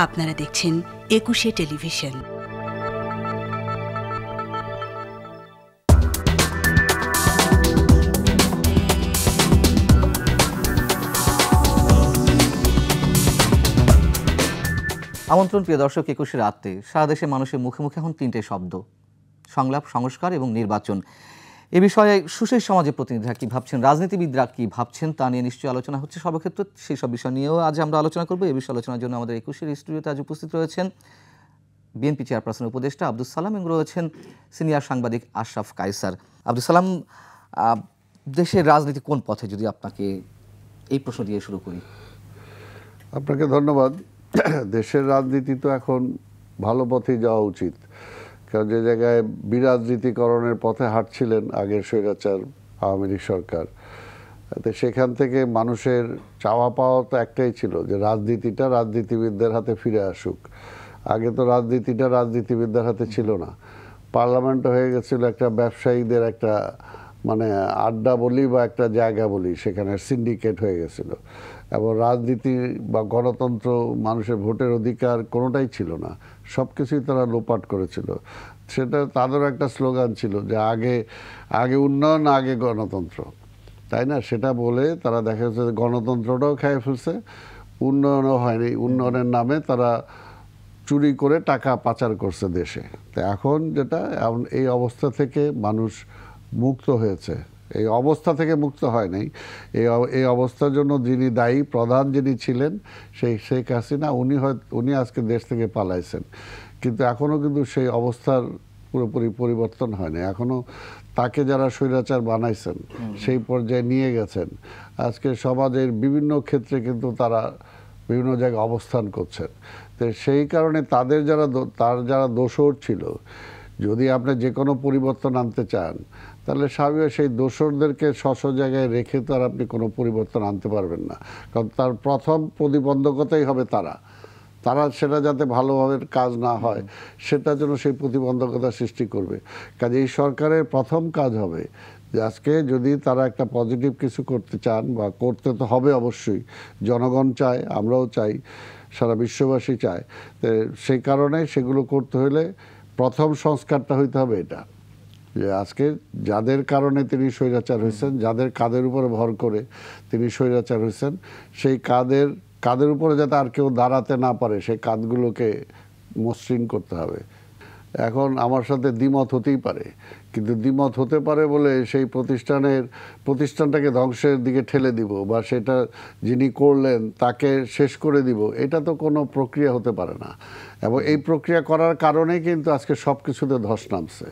আপনারা দেখছেন একুশে টেলিভিশন। আমন্ত্রণ প্রিয় দর্শক, একুশে রাতে সারা দেশের মানুষের মুখে মুখে এখন তিনটে শব্দ: সংলাপ, সংস্কার এবং নির্বাচন। এ বিষয়ে সুশীল সমাজের প্রতিনিধিরা কী ভাবছেন, রাজনীতিবিদরা কী ভাবছেন, তা নিয়ে নিশ্চয়ই আলোচনা হচ্ছে সর্বক্ষেত্রে। সেই সব বিষয় নিয়েও আজ আমরা আলোচনা করবো। এই বিষয়ে আলোচনার জন্য আমাদের একুশের স্টুডিওতে আজ উপস্থিত রয়েছেন বিএনপি চেয়ারপারসন উপদেষ্টা আব্দুস সালাম এবং রয়েছেন সিনিয়র সাংবাদিক আশরাফ কায়সার। আব্দুস সালাম, দেশের রাজনীতি কোন পথে, যদি আপনাকে এই প্রশ্ন দিয়ে শুরু করি। আপনাকে ধন্যবাদ। দেশের রাজনীতি তো এখন ভালো পথে যাওয়া উচিত, কারণ যে জায়গায় বিরাজনীতিকরণের পথে হাঁটছিলেন আগের স্বৈরাচার আওয়ামী লীগ সরকার, তো সেখান থেকে মানুষের চাওয়া পাওয়া তো একটাই ছিল যে রাজনীতিটা রাজনীতিবিদদের হাতে ফিরে আসুক। আগে তো রাজনীতিটা রাজনীতিবিদদের হাতে ছিল না, পার্লামেন্ট হয়ে গেছিল একটা ব্যবসায়ীদের একটা মানে আড্ডা বলি বা একটা জায়গা বলি, সেখানে সিন্ডিকেট হয়ে গেছিল এবং রাজনীতি বা গণতন্ত্র, মানুষের ভোটের অধিকার কোনোটাই ছিল না, সব কিছুই তারা লোপাট করেছিল। সেটা তাদেরও একটা স্লোগান ছিল যে আগে আগে উন্নয়ন, আগে গণতন্ত্র, তাই না? সেটা বলে তারা দেখা যাচ্ছে গণতন্ত্রটাও খেয়ে ফেলছে, উন্নয়নও হয়নি। উন্নয়নের নামে তারা চুরি করে টাকা পাচার করছে দেশে। তো এখন যেটা এই অবস্থা থেকে মানুষ মুক্ত হয়েছে, এই অবস্থা থেকে মুক্ত হয় নাই। এই অবস্থার জন্য যিনি দায়ী, প্রধান যিনি ছিলেন সেই শেখ হাসিনা, উনি আজকে দেশ থেকে পালাইছেন, কিন্তু এখনও কিন্তু সেই অবস্থার পুরোপুরি পরিবর্তন হয় না। এখনও তাকে যারা স্বৈরাচার বানাইছেন সেই পর্যায়ে নিয়ে গেছেন। আজকে সমাজের বিভিন্ন ক্ষেত্রে কিন্তু তারা বিভিন্ন জায়গায় অবস্থান করছেন। তো সেই কারণে তার যারা দোসর ছিল, যদি আপনি যে কোনো পরিবর্তন আনতে চান, তাহলে স্বাভাবিক সেই দোসরদেরকে স্ব জায়গায় রেখে তো আর আপনি কোনো পরিবর্তন আনতে পারবেন না, কারণ তার প্রথম প্রতিবন্ধকতাই হবে তারা সেটা যাতে ভালোভাবে কাজ না হয় সেটার জন্য সেই প্রতিবন্ধকতা সৃষ্টি করবে। কাজে এই সরকারের প্রথম কাজ হবে যে আজকে যদি তারা একটা পজিটিভ কিছু করতে চান, বা করতে তো হবে অবশ্যই, জনগণ চায়, আমরাও চাই, সারা বিশ্ববাসী চায়, তো সেই কারণে সেগুলো করতে হলে প্রথম সংস্কারটা হইতে হবে এটা, যে আজকে যাদের কারণে তিনি স্বৈরাচার হয়েছেন, যাদের কাঁধের উপরে ভর করে তিনি স্বৈরাচার হয়েছেন, সেই কাঁধের উপরে যাতে আর কেউ দাঁড়াতে না পারে, সেই কাঁধগুলোকে মসৃণ করতে হবে। এখন আমার সাথে দ্বিমত হতেই পারে, কিন্তু দ্বিমত হতে পারে বলে সেই প্রতিষ্ঠানটাকে ধ্বংসের দিকে ঠেলে দিব, বা সেটা যিনি করলেন তাকে শেষ করে দিব, এটা তো কোনো প্রক্রিয়া হতে পারে না। এবং এই প্রক্রিয়া করার কারণেই কিন্তু আজকে সব কিছুতে ধস নামছে।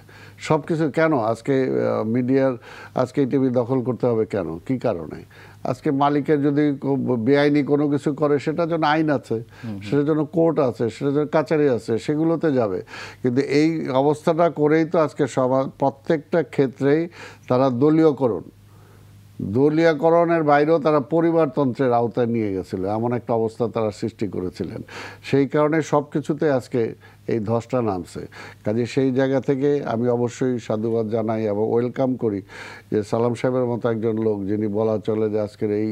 সব কিছু কেন আজকে আজকে টিভি দখল করতে হবে কেন, কি কারণে? আজকে মালিকের যদি বেআইনি কোনো কিছু করে, সেটার জন্য আইন আছে, সেটার জন্য কোর্ট আছে, সেটার জন্য কাচারি আছে, সেগুলোতে যাবে। কিন্তু এই অবস্থাটা করেই তো আজকে সমাজ প্রত্যেকটা ক্ষেত্রেই তারা দলীয়করণের বাইরেও তারা পরিবারতন্ত্রের আওতায় নিয়ে গেছিল, এমন একটা অবস্থা তারা সৃষ্টি করেছিলেন। সেই কারণে সব কিছুতে আজকে এই ধসটা নামছে। কাজে সেই জায়গা থেকে আমি অবশ্যই সাধুবাদ জানাই এবং ওয়েলকাম করি যে সালাম সাহেবের মতো একজন লোক, যিনি বলা চলে যে আজকের এই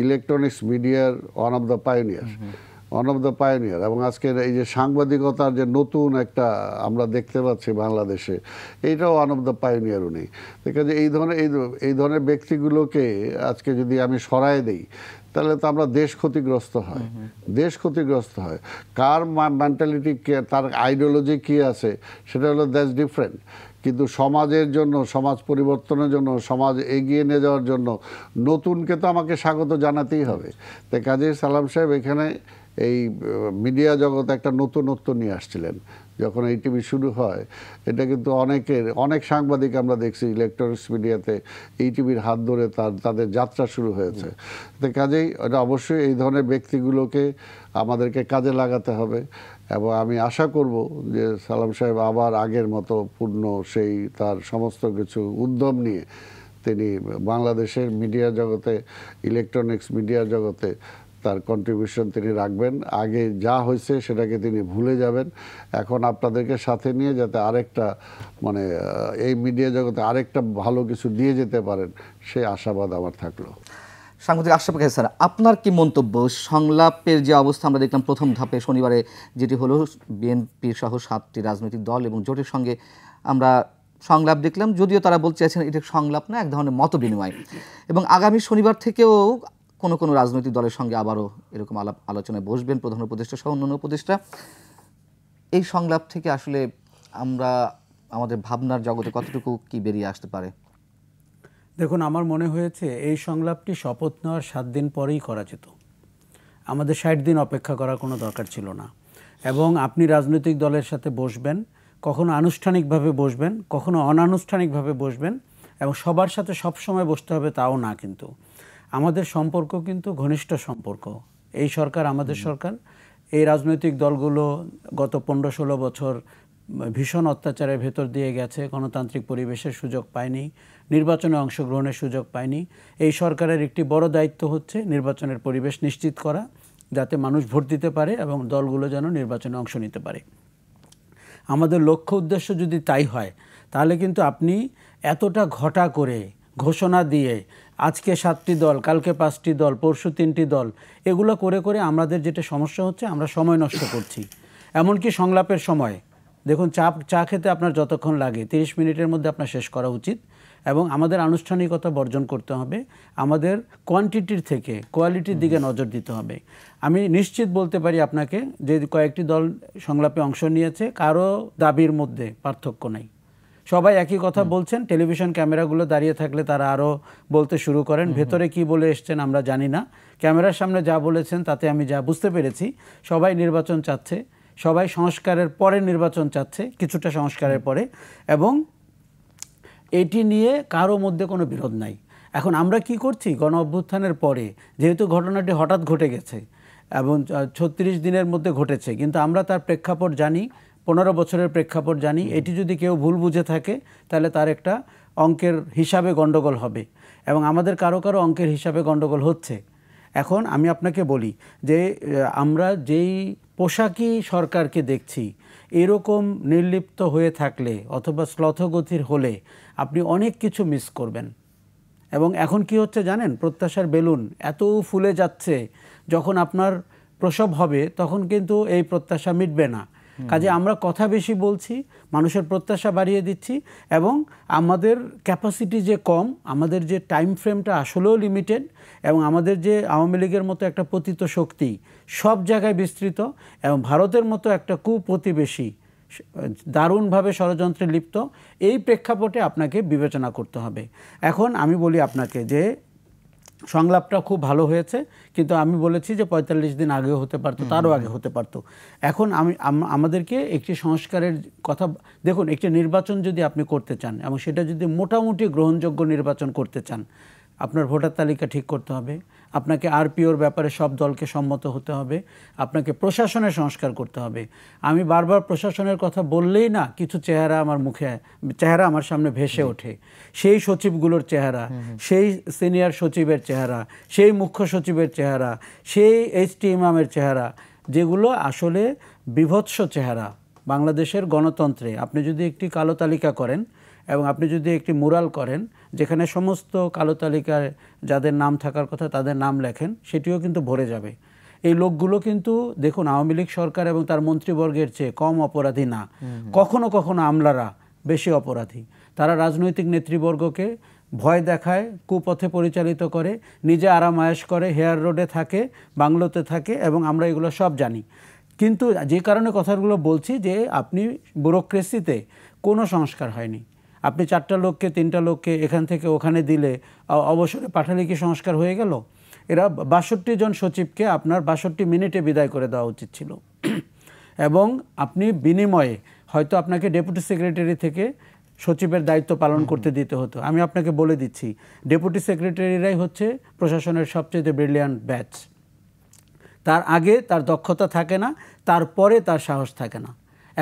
ইলেকট্রনিক্স মিডিয়ার ওয়ান অফ দ্য পায়োনিয়ার, এবং আজকের এই যে সাংবাদিকতার যে নতুন একটা আমরা দেখতে পাচ্ছি বাংলাদেশে, এইটাও ওয়ান অফ দ্য পায়োনিয়ার উনি। কাজে এই ধরনের ব্যক্তিগুলোকে আজকে যদি আমি সরায় দিই, তাহলে তো আমরা দেশ ক্ষতিগ্রস্ত হয়। কার মেন্টালিটি, তার আইডিওলজি কি আছে, সেটা হলো দ্যাটস ডিফারেন্ট। কিন্তু সমাজের জন্য, সমাজ পরিবর্তনের জন্য, সমাজ এগিয়ে নিয়ে যাওয়ার জন্য নতুনকে তো আমাকে স্বাগত জানাতেই হবে। তাই কাজে সালাম সাহেব এখানে এই মিডিয়া জগতে একটা নতুনত্ব নিয়ে আসছিলেন। যখন এই টিভি শুরু হয়, এটা কিন্তু অনেক সাংবাদিক আমরা দেখছি ইলেকট্রনিক্স মিডিয়াতে এই টিভির হাত ধরে তাদের যাত্রা শুরু হয়েছে। তো কাজেই এটা অবশ্যই এই ধরনের ব্যক্তিগুলোকে আমাদেরকে কাজে লাগাতে হবে, এবং আমি আশা করব যে সালাম সাহেব আবার আগের মতো পূর্ণ সেই তার সমস্ত কিছু উদ্যম নিয়ে তিনি বাংলাদেশের মিডিয়া জগতে, ইলেকট্রনিক্স মিডিয়া জগতে তার কন্ট্রিবিউশন তিনি রাখবেন। আগে যা হয়েছে সেটাকে তিনি ভুলে যাবেন, এখন আপনাদেরকে সাথে নিয়ে যাতে আরেকটা এই মিডিয়া জগতে আরেকটা ভালো কিছু দিয়ে যেতে পারেন, সেই আশাবাদ আমার থাকলো। সাংবাদিক আশরাফ কাইসার স্যার, আপনার কি মন্তব্য? সংলাপের যে অবস্থা আমরা দেখলাম প্রথম ধাপে শনিবারে, যেটি হলো বিএনপি সহ 7টি রাজনৈতিক দল এবং জোটের সঙ্গে আমরা সংলাপ দেখলাম, যদিও তারা বলতে চাইছেন এটা সংলাপ না, এক ধরনের মত বিনিময়, এবং আগামী শনিবার থেকেও কোনো কোনো রাজনৈতিক দলের সঙ্গে আবারও এরকম আলোচনায় বসবেন প্রধান উপদেষ্টা সহ অন্যান্য উপদেষ্টা। এই সংলাপ থেকে আসলে আমরা আমাদের ভাবনার জগতে কতটুকু কি বেরিয়ে আসতে পারে? দেখুন, আমার মনে হয়েছে এই সংলাপটি শপথ নেওয়ার 7 দিন পরেই করা যেত। আমাদের 60 দিন অপেক্ষা করার কোনো দরকার ছিল না। এবং আপনি রাজনৈতিক দলের সাথে বসবেন, কখনো আনুষ্ঠানিকভাবে বসবেন, কখনো অনানুষ্ঠানিকভাবে বসবেন, এবং সবার সাথে সব সময় বসতে হবে তাও না। কিন্তু আমাদের সম্পর্ক কিন্তু ঘনিষ্ঠ সম্পর্ক। এই সরকার আমাদের সরকার। এই রাজনৈতিক দলগুলো গত 15-16 বছর ভীষণ অত্যাচারের ভেতর দিয়ে গেছে, গণতান্ত্রিক পরিবেশের সুযোগ পায়নি, নির্বাচনে অংশগ্রহণের সুযোগ পায়নি। এই সরকারের একটি বড় দায়িত্ব হচ্ছে নির্বাচনের পরিবেশ নিশ্চিত করা, যাতে মানুষ ভোট দিতে পারে এবং দলগুলো যেন নির্বাচনে অংশ নিতে পারে। আমাদের লক্ষ্য উদ্দেশ্য যদি তাই হয়, তাহলে কিন্তু আপনি এতটা ঘটা করে ঘোষণা দিয়ে আজকে 7টি দল, কালকে 5টি দল, পরশু 3টি দল, এগুলো করে করে আমাদের যেটা সমস্যা হচ্ছে, আমরা সময় নষ্ট করছি। এমনকি সংলাপের সময় দেখুন, চা খেতে আপনার যতক্ষণ লাগে 30 মিনিটের মধ্যে আপনার শেষ করা উচিত। এবং আমাদের আনুষ্ঠানিকতা বর্জন করতে হবে, আমাদের কোয়ান্টিটির থেকে কোয়ালিটির দিকে নজর দিতে হবে। আমি নিশ্চিত বলতে পারি আপনাকে যে কয়েকটি দল সংলাপে অংশ নিয়েছে, কারো দাবির মধ্যে পার্থক্য নাই, সবাই একই কথা বলছেন। টেলিভিশন ক্যামেরাগুলো দাঁড়িয়ে থাকলে তারা আরও বলতে শুরু করেন। ভেতরে কি বলে এসছেন আমরা জানি না, ক্যামেরার সামনে যা বলেছেন তাতে আমি যা বুঝতে পেরেছি, সবাই নির্বাচন চাচ্ছে, সবাই সংস্কারের পরে নির্বাচন চাচ্ছে, কিছুটা সংস্কারের পরে, এবং এটি নিয়ে কারো মধ্যে কোনো বিরোধ নাই। এখন আমরা কি করছি, গণ অভ্যুত্থানের পরে যেহেতু ঘটনাটি হঠাৎ ঘটে গেছে এবং 36 দিনের মধ্যে ঘটেছে, কিন্তু আমরা তার প্রেক্ষাপট জানি, 15 বছরের প্রেক্ষাপট জানি। এটি যদি কেউ ভুল বুঝে থাকে তাহলে তার একটা অঙ্কের হিসাবে গণ্ডগোল হবে, এবং আমাদের কারো কারো অঙ্কের হিসাবে গণ্ডগোল হচ্ছে। এখন আমি আপনাকে বলি যে আমরা যেই পোশাকি সরকারকে দেখছি, এরকম নির্লিপ্ত হয়ে থাকলে অথবা শ্লথগতির হলে আপনি অনেক কিছু মিস করবেন। এবং এখন কি হচ্ছে জানেন, প্রত্যাশার বেলুন এত ফুলে যাচ্ছে, যখন আপনার প্রসব হবে তখন কিন্তু এই প্রত্যাশা মিটবে না। কাজে আমরা কথা বেশি বলছি, মানুষের প্রত্যাশা বাড়িয়ে দিচ্ছি, এবং আমাদের ক্যাপাসিটি যে কম, আমাদের যে টাইম ফ্রেমটা আসলেও লিমিটেড, এবং আমাদের যে আওয়ামী লীগের মতো একটা পতিত শক্তি সব জায়গায় বিস্তৃত, এবং ভারতের মতো একটা কুপ্রতিবেশী দারুণভাবে ষড়যন্ত্রে লিপ্ত, এই প্রেক্ষাপটে আপনাকে বিবেচনা করতে হবে। এখন আমি বলি আপনাকে যে সংলাপটা খুব ভালো হয়েছে, কিন্তু আমি বলেছি যে 45 দিন আগেও হতে পারতো, তারও আগে হতে পারতো। এখন আমাদেরকে একটি সংস্কারের কথা দেখুন, একটি নির্বাচন যদি আপনি করতে চান এবং সেটা যদি মোটামুটি গ্রহণযোগ্য নির্বাচন করতে চান, আপনার ভোটার তালিকা ঠিক করতে হবে, আপনাকে আরপিওর ব্যাপারে সব দলকে সম্মত হতে হবে, আপনাকে প্রশাসনের সংস্কার করতে হবে। আমি বারবার প্রশাসনের কথা বললেই না কিছু চেহারা আমার সামনে ভেসে ওঠে, সেই সচিবগুলোর চেহারা, সেই সিনিয়র সচিবের চেহারা, সেই মুখ্য সচিবের চেহারা, সেই এইচটি ইমামের চেহারা, যেগুলো আসলে বিভৎস চেহারা। বাংলাদেশের গণতন্ত্রে আপনি যদি একটি কালো তালিকা করেন এবং আপনি যদি একটি মুরাল করেন যেখানে সমস্ত কালো তালিকায় যাদের নাম থাকার কথা তাদের নাম লেখেন, সেটিও কিন্তু ভরে যাবে। এই লোকগুলো কিন্তু দেখুন, আওয়ামী লীগ সরকার এবং তার মন্ত্রীবর্গের চেয়ে কম অপরাধী না, কখনো কখনো আমলারা বেশি অপরাধী। তারা রাজনৈতিক নেতৃবর্গকে ভয় দেখায়, কুপথে পরিচালিত করে, নিজে আরাম আয়েশ করে, হেয়ার রোডে থাকে, বাংলোতে থাকে, এবং আমরা এগুলো সব জানি। কিন্তু যে কারণে কথাগুলো বলছি যে আপনি ব্যুরোক্রেসিতে কোনো সংস্কার হয়নি। আপনি 4টা লোককে 3টা লোককে এখান থেকে ওখানে দিলে অবসরে পাঠালে কি সংস্কার হয়ে গেল? এরা 62 জন সচিবকে আপনার 62 মিনিটে বিদায় করে দেওয়া উচিত ছিল। এবং আপনি বিনিময়ে হয়তো আপনাকে ডেপুটি সেক্রেটারি থেকে সচিবের দায়িত্ব পালন করতে দিতে হতো। আমি আপনাকে বলে দিচ্ছি, ডেপুটি সেক্রেটারিরাই হচ্ছে প্রশাসনের সবচেয়ে ব্রিলিয়ান্ট ব্যাচ। তার আগে তার দক্ষতা থাকে না, তারপরে তার সাহস থাকে না।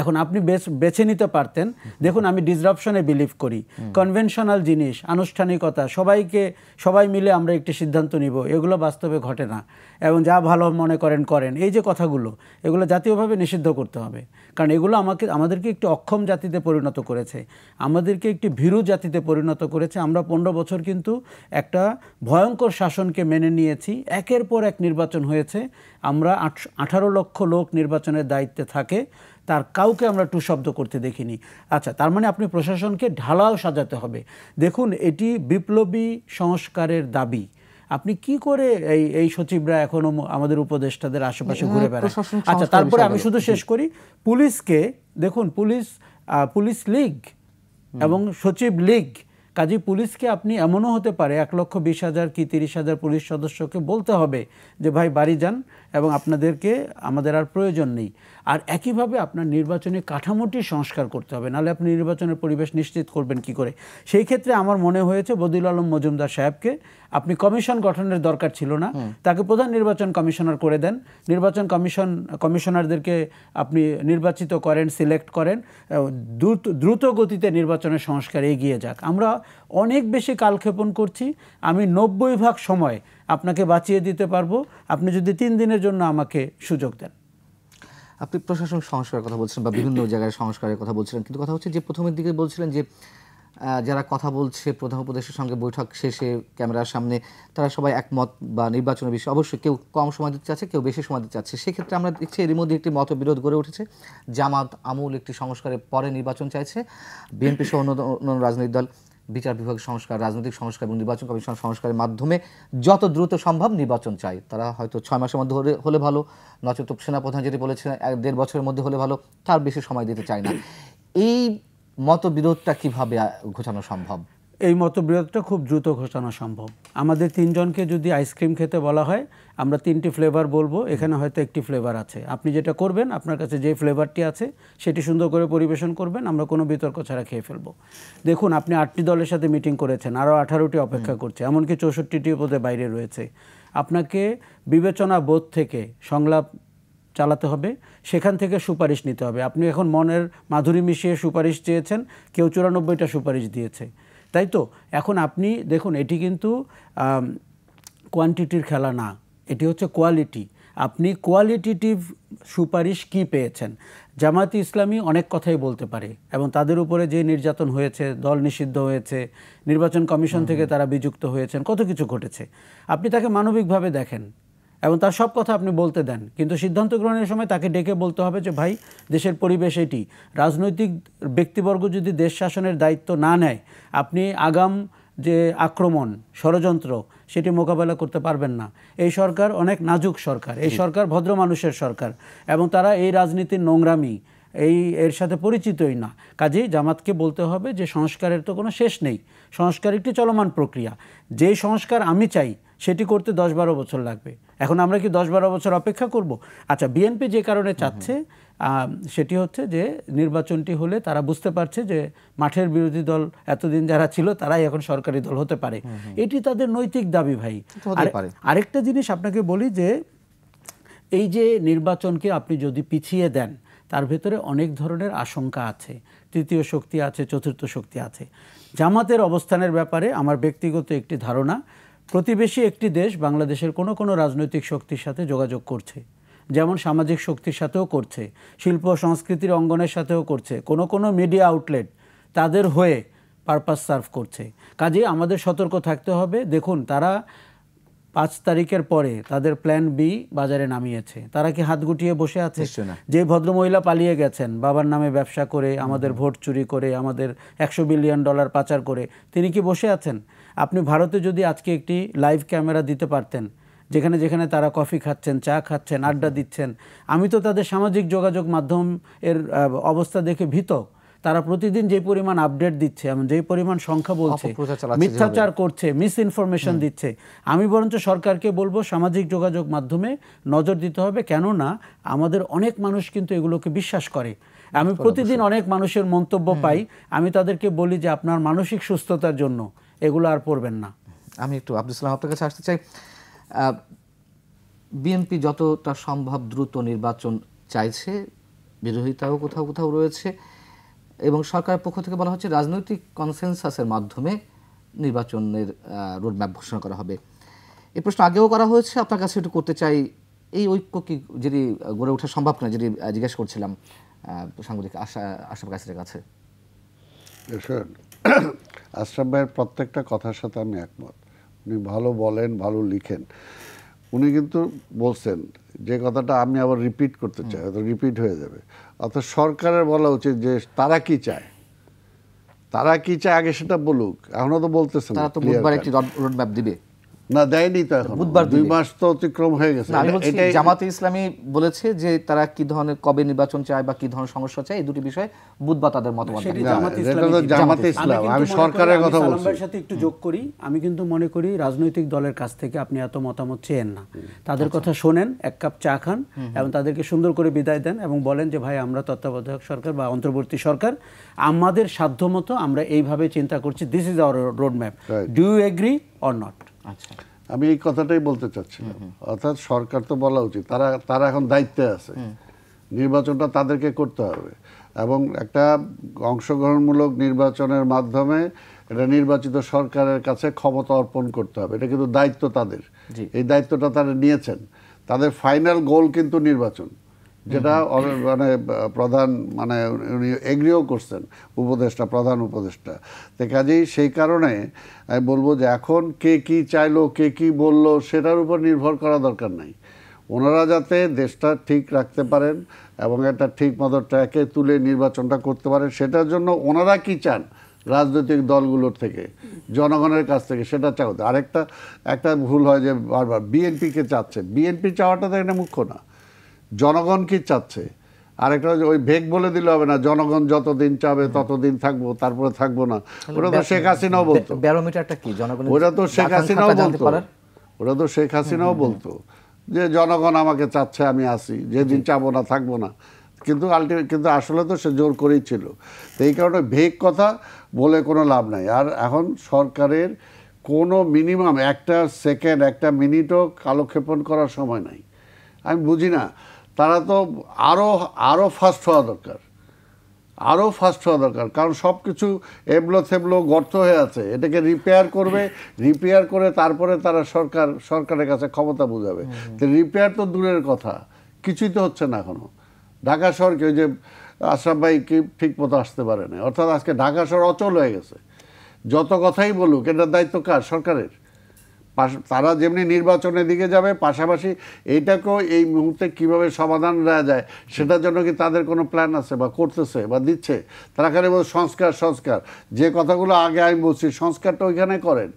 এখন আপনি বেছে নিতে পারতেন। দেখুন, আমি ডিসরাপশনে বিলিভ করি, কনভেনশনাল জিনিস, আনুষ্ঠানিকতা, সবাই মিলে আমরা একটি সিদ্ধান্ত নিব, এগুলো বাস্তবে ঘটে না। এবং যা ভালো মনে করেন এই যে কথাগুলো, এগুলো জাতীয়ভাবে নিষিদ্ধ করতে হবে। কারণ এগুলো আমাদেরকে একটি অক্ষম জাতিতে পরিণত করেছে, আমাদেরকে একটি ভীরু জাতিতে পরিণত করেছে। আমরা 15 বছর কিন্তু একটা ভয়ঙ্কর শাসনকে মেনে নিয়েছি, একের পর এক নির্বাচন হয়েছে। আমরা 18 লক্ষ লোক নির্বাচনের দায়িত্বে থাকে, তার কাউকে আমরা টু শব্দ করতে দেখিনি। আচ্ছা, তার মানে আপনি প্রশাসনকে ঢালাও সাজাতে হবে। দেখুন, এটি বিপ্লবী সংস্কারের দাবি। আপনি কি করে এই সচিবরা এখনো আমাদের উপদেষ্টাদের আশেপাশে ঘুরে বেড়ায়? আচ্ছা, তারপরে আমি শুধু শেষ করি, পুলিশকে দেখুন, পুলিশ লীগ এবং সচিব লীগ, কাজী পুলিশকে আপনি এমনও হতে পারে 1,20,000 কি 30,000 পুলিশ সদস্যকে বলতে হবে যে ভাই বাড়ি যান এবং আমাদের আর প্রয়োজন নেই। আর একইভাবে আপনার নির্বাচনী কাঠামোটি সংস্কার করতে হবে, নাহলে আপনি নির্বাচনের পরিবেশ নিশ্চিত করবেন কি করে? সেই ক্ষেত্রে আমার মনে হয়েছে বদিউল আলম মজুমদার সাহেবকে আপনি কমিশন গঠনের দরকার ছিল না, তাকে প্রধান নির্বাচন কমিশনার করে দেন। নির্বাচন কমিশনারদেরকে আপনি নির্বাচিত করেন, সিলেক্ট করেন, দ্রুত গতিতে নির্বাচনের সংস্কার এগিয়ে যাক। আমরা অনেক বেশি কালক্ষেপণ করছি। আমি 90% সময় আপনাকে বাঁচিয়ে দিতে পারবো, আপনি যদি 3 দিনের জন্য আমাকে সুযোগ দেন। আপনি প্রশাসন সংস্কারের কথা বলছিলেন বা বিভিন্ন জায়গায় সংস্কারের কথা বলছিলেন, কিন্তু কথা হচ্ছে যে প্রথমের দিকে বলছিলেন যে যারা কথা বলছে প্রধান উপদেষ্টার সঙ্গে বৈঠক শেষে ক্যামেরার সামনে, তারা সবাই একমত বা নির্বাচনের বিষয়ে অবশ্যই কেউ কম সময় দিতে চাচ্ছে, কেউ বেশি সময় দিতে চাচ্ছে। সেক্ষেত্রে আমরা দেখছি এর মধ্যে একটি মতবিরোধ গড়ে উঠেছে। জামাত আমূল একটি সংস্কারের পরে নির্বাচন চাইছে, বিএনপি সহ অন্য রাজনৈতিক দল বিচার বিভাগ সংস্কার, রাজনৈতিক সংস্কার এবং নির্বাচন কমিশন সংস্কারের মাধ্যমে যত দ্রুত সম্ভব নির্বাচন চাই। তারা হয়তো 6 মাসের মধ্যে হলে ভালো, নচেত সেনাপ্রধান যেটি বলেছেন 1-1.5 বছরের মধ্যে হলে ভালো, তার বেশি সময় দিতে চায় না। এই মতবিরোধটা কিভাবে ঘোচানো সম্ভব? এই মতবিরোধটা খুব দ্রুত ঘোচানো সম্ভব। আমাদের 3 জনকে যদি আইসক্রিম খেতে বলা হয়, আমরা 3টি ফ্লেভার বলবো, এখানে হয়তো একটি ফ্লেভার আছে। আপনি যেটা করবেন, আপনার কাছে যে ফ্লেভারটি আছে সেটি সুন্দর করে পরিবেশন করবেন, আমরা কোনো বিতর্ক ছাড়া খেয়ে ফেলবো। দেখুন, আপনি 8টি দলের সাথে মিটিং করেছেন, আরও 18টি অপেক্ষা করছে, এমনকি 64টি পদে বাইরে রয়েছে। আপনাকে বিবেচনা বোধ থেকে সংলাপ চালাতে হবে, সেখান থেকে সুপারিশ নিতে হবে। আপনি এখন মনের মাধুরী মিশিয়ে সুপারিশ চেয়েছেন, কেউ 94টা সুপারিশ দিয়েছে, তাই তো? এখন আপনি দেখুন, এটি কিন্তু কোয়ান্টিটির খেলা না, এটি হচ্ছে কোয়ালিটি। আপনি কোয়ালিটিটিভ সুপারিশ কি পেয়েছেন? জামায়াতে ইসলামী অনেক কথাই বলতে পারে এবং তাদের উপরে যে নির্যাতন হয়েছে, দল নিষিদ্ধ হয়েছে, নির্বাচন কমিশন থেকে তারা বিযুক্ত হয়েছেন, কত কিছু ঘটেছে। আপনি তাকে মানবিকভাবে দেখেন এবং তার সব কথা আপনি বলতে দেন, কিন্তু সিদ্ধান্ত গ্রহণের সময় তাকে ডেকে বলতে হবে যে ভাই, দেশের পরিবেশ এটি। রাজনৈতিক ব্যক্তিবর্গ যদি দেশ শাসনের দায়িত্ব না নেয়, আপনি আগাম যে আক্রমণ, ষড়যন্ত্র, সেটি মোকাবেলা করতে পারবেন না। এই সরকার অনেক নাজুক সরকার, এই সরকার ভদ্র মানুষের সরকার এবং তারা এই রাজনীতির নোংরামি এর সাথে পরিচিতই না। কাজেই জামাতকে বলতে হবে যে সংস্কারের তো কোনো শেষ নেই, সংস্কার একটি চলমান প্রক্রিয়া। যেই সংস্কার আমি চাই সেটি করতে 10-12 বছর লাগবে। এখন আমরা কি 10-12 বছর অপেক্ষা করব? আচ্ছা, বিএনপি যে কারণে চাচ্ছে সেটি হচ্ছে যে নির্বাচনটি হলে তারা বুঝতে পারছে যে মাঠের বিরোধী দল এতদিন যারা ছিল তারাই এখন সরকারি দল হতে পারে, এটি তাদের নৈতিক দাবি। ভাই, আরেকটা জিনিস আপনাকে বলি যে এই যে নির্বাচনকে আপনি যদি পিছিয়ে দেন, তার ভেতরে অনেক ধরনের আশঙ্কা আছে, তৃতীয় শক্তি আছে, চতুর্থ শক্তি আছে। জামাতের অবস্থানের ব্যাপারে আমার ব্যক্তিগত একটি ধারণা, প্রতিবেশী একটি দেশ বাংলাদেশের কোনো রাজনৈতিক শক্তির সাথে যোগাযোগ করছে, যেমন সামাজিক শক্তির সাথেও করছে, শিল্প সংস্কৃতির অঙ্গনের সাথেও করছে, কোনো মিডিয়া আউটলেট তাদের হয়ে পারপাস সার্ভ করছে। কাজেই আমাদের সতর্ক থাকতে হবে। দেখুন, তারা 5 তারিখের পরে তাদের প্ল্যান বি বাজারে নামিয়েছে। তারা কি হাত গুটিয়ে বসে আছে? যে ভদ্রমহিলা পালিয়ে গেছেন বাবার নামে ব্যবসা করে, আমাদের ভোট চুরি করে, আমাদের $100 বিলিয়ন পাচার করে, তিনি কি বসে আছেন? আপনি ভারতে যদি আজকে একটি লাইভ ক্যামেরা দিতে পারতেন, যেখানে যেখানে তারা কফি খাচ্ছেন, চা খাচ্ছেন, আড্ডা দিচ্ছেন, আমি তো তাদের সামাজিক যোগাযোগ মাধ্যম এর অবস্থা দেখে ভীত। তারা প্রতিদিন যে পরিমাণ আপডেট দিচ্ছে, এমন যে পরিমাণ সংখ্যা বলছে, মিথ্যাচার করছে, মিস ইনফরমেশন দিচ্ছে, আমি বরঞ্চ সরকারকে বলবো সামাজিক যোগাযোগ মাধ্যমে নজর দিতে হবে। কেননা আমাদের অনেক মানুষ কিন্তু এগুলোকে বিশ্বাস করে। আমি প্রতিদিন অনেক মানুষের মন্তব্য পাই, আমি তাদেরকে বলি যে আপনার মানসিক সুস্থতার জন্য এগুলো আর পড়বেন না। আমি একটু আব্দুল সালাম আপনার কাছে আসতে চাই। বিএনপি যতটা সম্ভব দ্রুত নির্বাচন চাইছে, বিরোধিতাও কোথাও কোথাও রয়েছে, এবং সরকারের পক্ষ থেকে বলা হচ্ছে রাজনৈতিক কনসেনসাসের মাধ্যমে নির্বাচনের রোডম্যাপ ঘোষণা করা হবে। এই প্রশ্ন আগেও করা হয়েছে, আপনার কাছে একটু করতে চাই, এই ঐক্য কি যদি গড়ে ওঠা সম্ভব নয়, যদি জিজ্ঞেস করছিলাম সাংবাদিক আশরাফ কাসিরের কাছে। আশরাফ ভাইয়ের প্রত্যেকটা কথার সাথে আমি একমত। উনি ভালো বলেন, ভালো লিখেন। উনি কিন্তু বলছেন যে কথাটা আমি আবার রিপিট করতে চাই, হয়তো রিপিট হয়ে যাবে। অর্থাৎ সরকারের বলা উচিত যে তারা কি চায়, তারা কি চায় আগে সেটা বলুক। এখনো তো বলতেছে না, তারা তো বুধবার একটি রোডম্যাপ দিবে না, দেয়নি তো এখন, বুধবার 2 মাস তো অতিক্রম হয়ে গেছে। আমি বলছি জামাতে ইসলামী বলেছে যে তারা কি ধরনের কবে নির্বাচন চায় বা কি ধরনের সমস্যা চায়, এই দুটি বিষয় বুধবার তাদের মতামত সেটি জানাবে। জামাতে ইসলাম, আমি সরকারের কথা বলছি। সালামের সাথে একটু যোগ করি, আমি কিন্তু মনে করি রাজনৈতিক দলের কাছ থেকে আপনি এত মতামত চেয়েন না, তাদের কথা শোনেন, এক কাপ চা খান এবং তাদেরকে সুন্দর করে বিদায় দেন এবং বলেন যে ভাই আমরা তত্ত্বাবধায়ক সরকার বা অন্তর্বর্তী সরকার, আমাদের সাধ্যমতো আমরা এইভাবে চিন্তা করছি, this is our road map, do you agree or not. আচ্ছা, আমি এই কথাটাই বলতে চাচ্ছিলাম। অর্থাৎ সরকার তো বলা উচিত, তারা এখন দায়িত্বে আছে, নির্বাচনটা তাদেরকে করতে হবে এবং একটা অংশগ্রহণমূলক নির্বাচনের মাধ্যমে এটা নির্বাচিত সরকারের কাছে ক্ষমতা অর্পণ করতে হবে। এটা কিন্তু দায়িত্ব তাদের, এই দায়িত্বটা তারা নিয়েছেন। তাদের ফাইনাল গোল কিন্তু নির্বাচন, যেটা মানে প্রধান মানে উনি এগ্রিও করছেন, উপদেষ্টা, প্রধান উপদেষ্টা। তো কাজেই সেই কারণে আমি বলবো যে এখন কে কি চাইলো, কে কি বললো, সেটার উপর নির্ভর করা দরকার নাই। ওনারা যাতে দেশটা ঠিক রাখতে পারেন এবং একটা ঠিক মতো ট্র্যাকে তুলে নির্বাচনটা করতে পারেন, সেটার জন্য ওনারা কি চান রাজনৈতিক দলগুলোর থেকে, জনগণের কাছ থেকে, সেটা চাও। একটা ভুল হয় যে বারবার বিএনপিকে চাচ্ছে, বিএনপি চাওয়াটা তো এটা মুখ্য না, জনগণ কি চাচ্ছে। আরেকটা ওই ভেগ বলে দিলে হবে না, জনগণ যতদিন চাবে ততদিন থাকবো, তারপরে থাকবো না। ওটা তো শেখ হাসিনাও বলতো, ব্যারোমিটারটা কি জনগণের, ওটা তো শেখ হাসিনাও বলতো, ওটা তো শেখ হাসিনাও বলতো যে জনগণ আমাকে চাচ্ছে, আমি আসি, যেদিন চাবো না থাকবো না। কিন্তু কিন্তু আসলে তো সে জোর করেই ছিল। তো এই কারণে ভেগ কথা বলে কোনো লাভ নাই। আর এখন সরকারের কোনো মিনিমাম একটা সেকেন্ড, একটা মিনিটও কালক্ষেপণ করার সময় নাই। আমি বুঝি না, তারা তো আরও ফাস্ট হওয়া দরকার, আরও ফাস্ট হওয়া দরকার। কারণ সব কিছু এবলো থেবলো গর্ত হয়ে আছে, এটাকে রিপেয়ার করবে, রিপেয়ার করে তারপরে তারা সরকারের কাছে ক্ষমতা বুঝাবে। তো রিপেয়ার তো দূরের কথা, কিছুই তো হচ্ছে না এখনো। ঢাকা শহরকে ওই যে আশরাফ ভাই কি ঠিক মতো আসতে পারে না, অর্থাৎ আজকে ঢাকা শহর অচল হয়ে গেছে। যত কথাই বলুক, এটার দায়িত্ব কার? সরকারের। তারা যেমনি নির্বাচনের দিকে যাবে, পাশাপাশি এইটাকেও এই মুহূর্তে কিভাবে সমাধান দেওয়া যায় সেটার জন্য কি তাদের কোনো প্ল্যান আছে বা করতেছে বা দিচ্ছে? তারা খালি বল সংস্কার, যে কথাগুলো আগে আমি বলছি, সংস্কারটা ওইখানে করেন,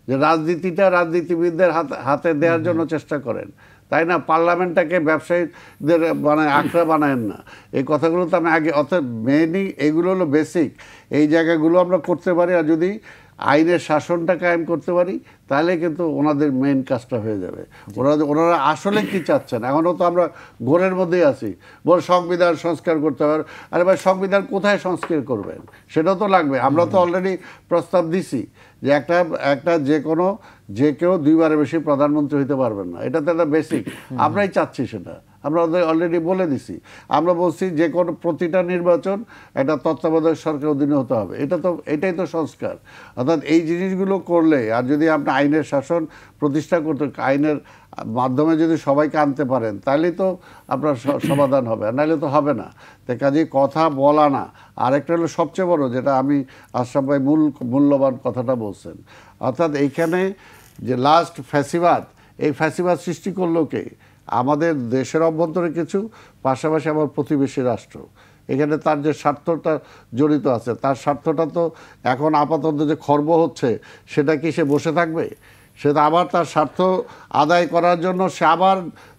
যে রাজনীতিটা রাজনীতিবিদদের হাতে দেওয়ার জন্য চেষ্টা করেন, তাই না? পার্লামেন্টটাকে ব্যবসায়ীদের মানে আখড়া বানায়েন না। এই কথাগুলো তো আমি আগে, অর্থাৎ মেইনই এগুলো হলো বেসিক। এই জায়গাগুলো আমরা করতে পারি, আর যদি আইনের শাসনটা কায়েম করতে পারি, তাহলে কিন্তু ওনাদের মেইন কাজটা হয়ে যাবে। ওনারা আসলে কি চাচ্ছেন? এখনও তো আমরা ঘোরের মধ্যেই আছি, বল সংবিধান সংস্কার করতে হবে। আরে ভাই, সংবিধান কোথায় সংস্কার করবেন? সেটাও তো লাগবে। আমরা তো অলরেডি প্রস্তাব দিছি যে একটা যে কেউ 2 বারের বেশি প্রধানমন্ত্রী হইতে পারবেন না, এটা তো একটা বেসিক। আমরাই চাচ্ছি সেটা, আমরা অলরেডি বলে দিছি। আমরা বলছি যে কোনো প্রতিটা নির্বাচন একটা তত্ত্বাবধায়ক সরকার অধীনে হতে হবে। এটাই তো সংস্কার। অর্থাৎ এই জিনিসগুলো করলে, আর যদি আপনি আইনের শাসন প্রতিষ্ঠা করতে, আইনের মাধ্যমে যদি সবাইকে আনতে পারেন, তাহলেই তো আপনার সমাধান হবে, আর নাহলে তো হবে না। তো কাজেই কথা বলা না। আরেকটা হলো সবচেয়ে বড়, যেটা আমি আশরাফ ভাই মূল্যবান কথাটা বলছেন, অর্থাৎ এইখানে যে লাস্ট ফ্যাসিবাদ, এই ফ্যাসিবাদ সৃষ্টি করলো কে? আমাদের দেশের অভ্যন্তরে কিছু, পাশাপাশি আমার প্রতিবেশী রাষ্ট্র। এখানে তার যে স্বার্থটা জড়িত আছে, তার স্বার্থটা তো এখন আপাতত যে খর্ব হচ্ছে, সেটা কি সে বসে থাকবে? সে তো আবার তার স্বার্থ আদায় করার জন্য সে আবার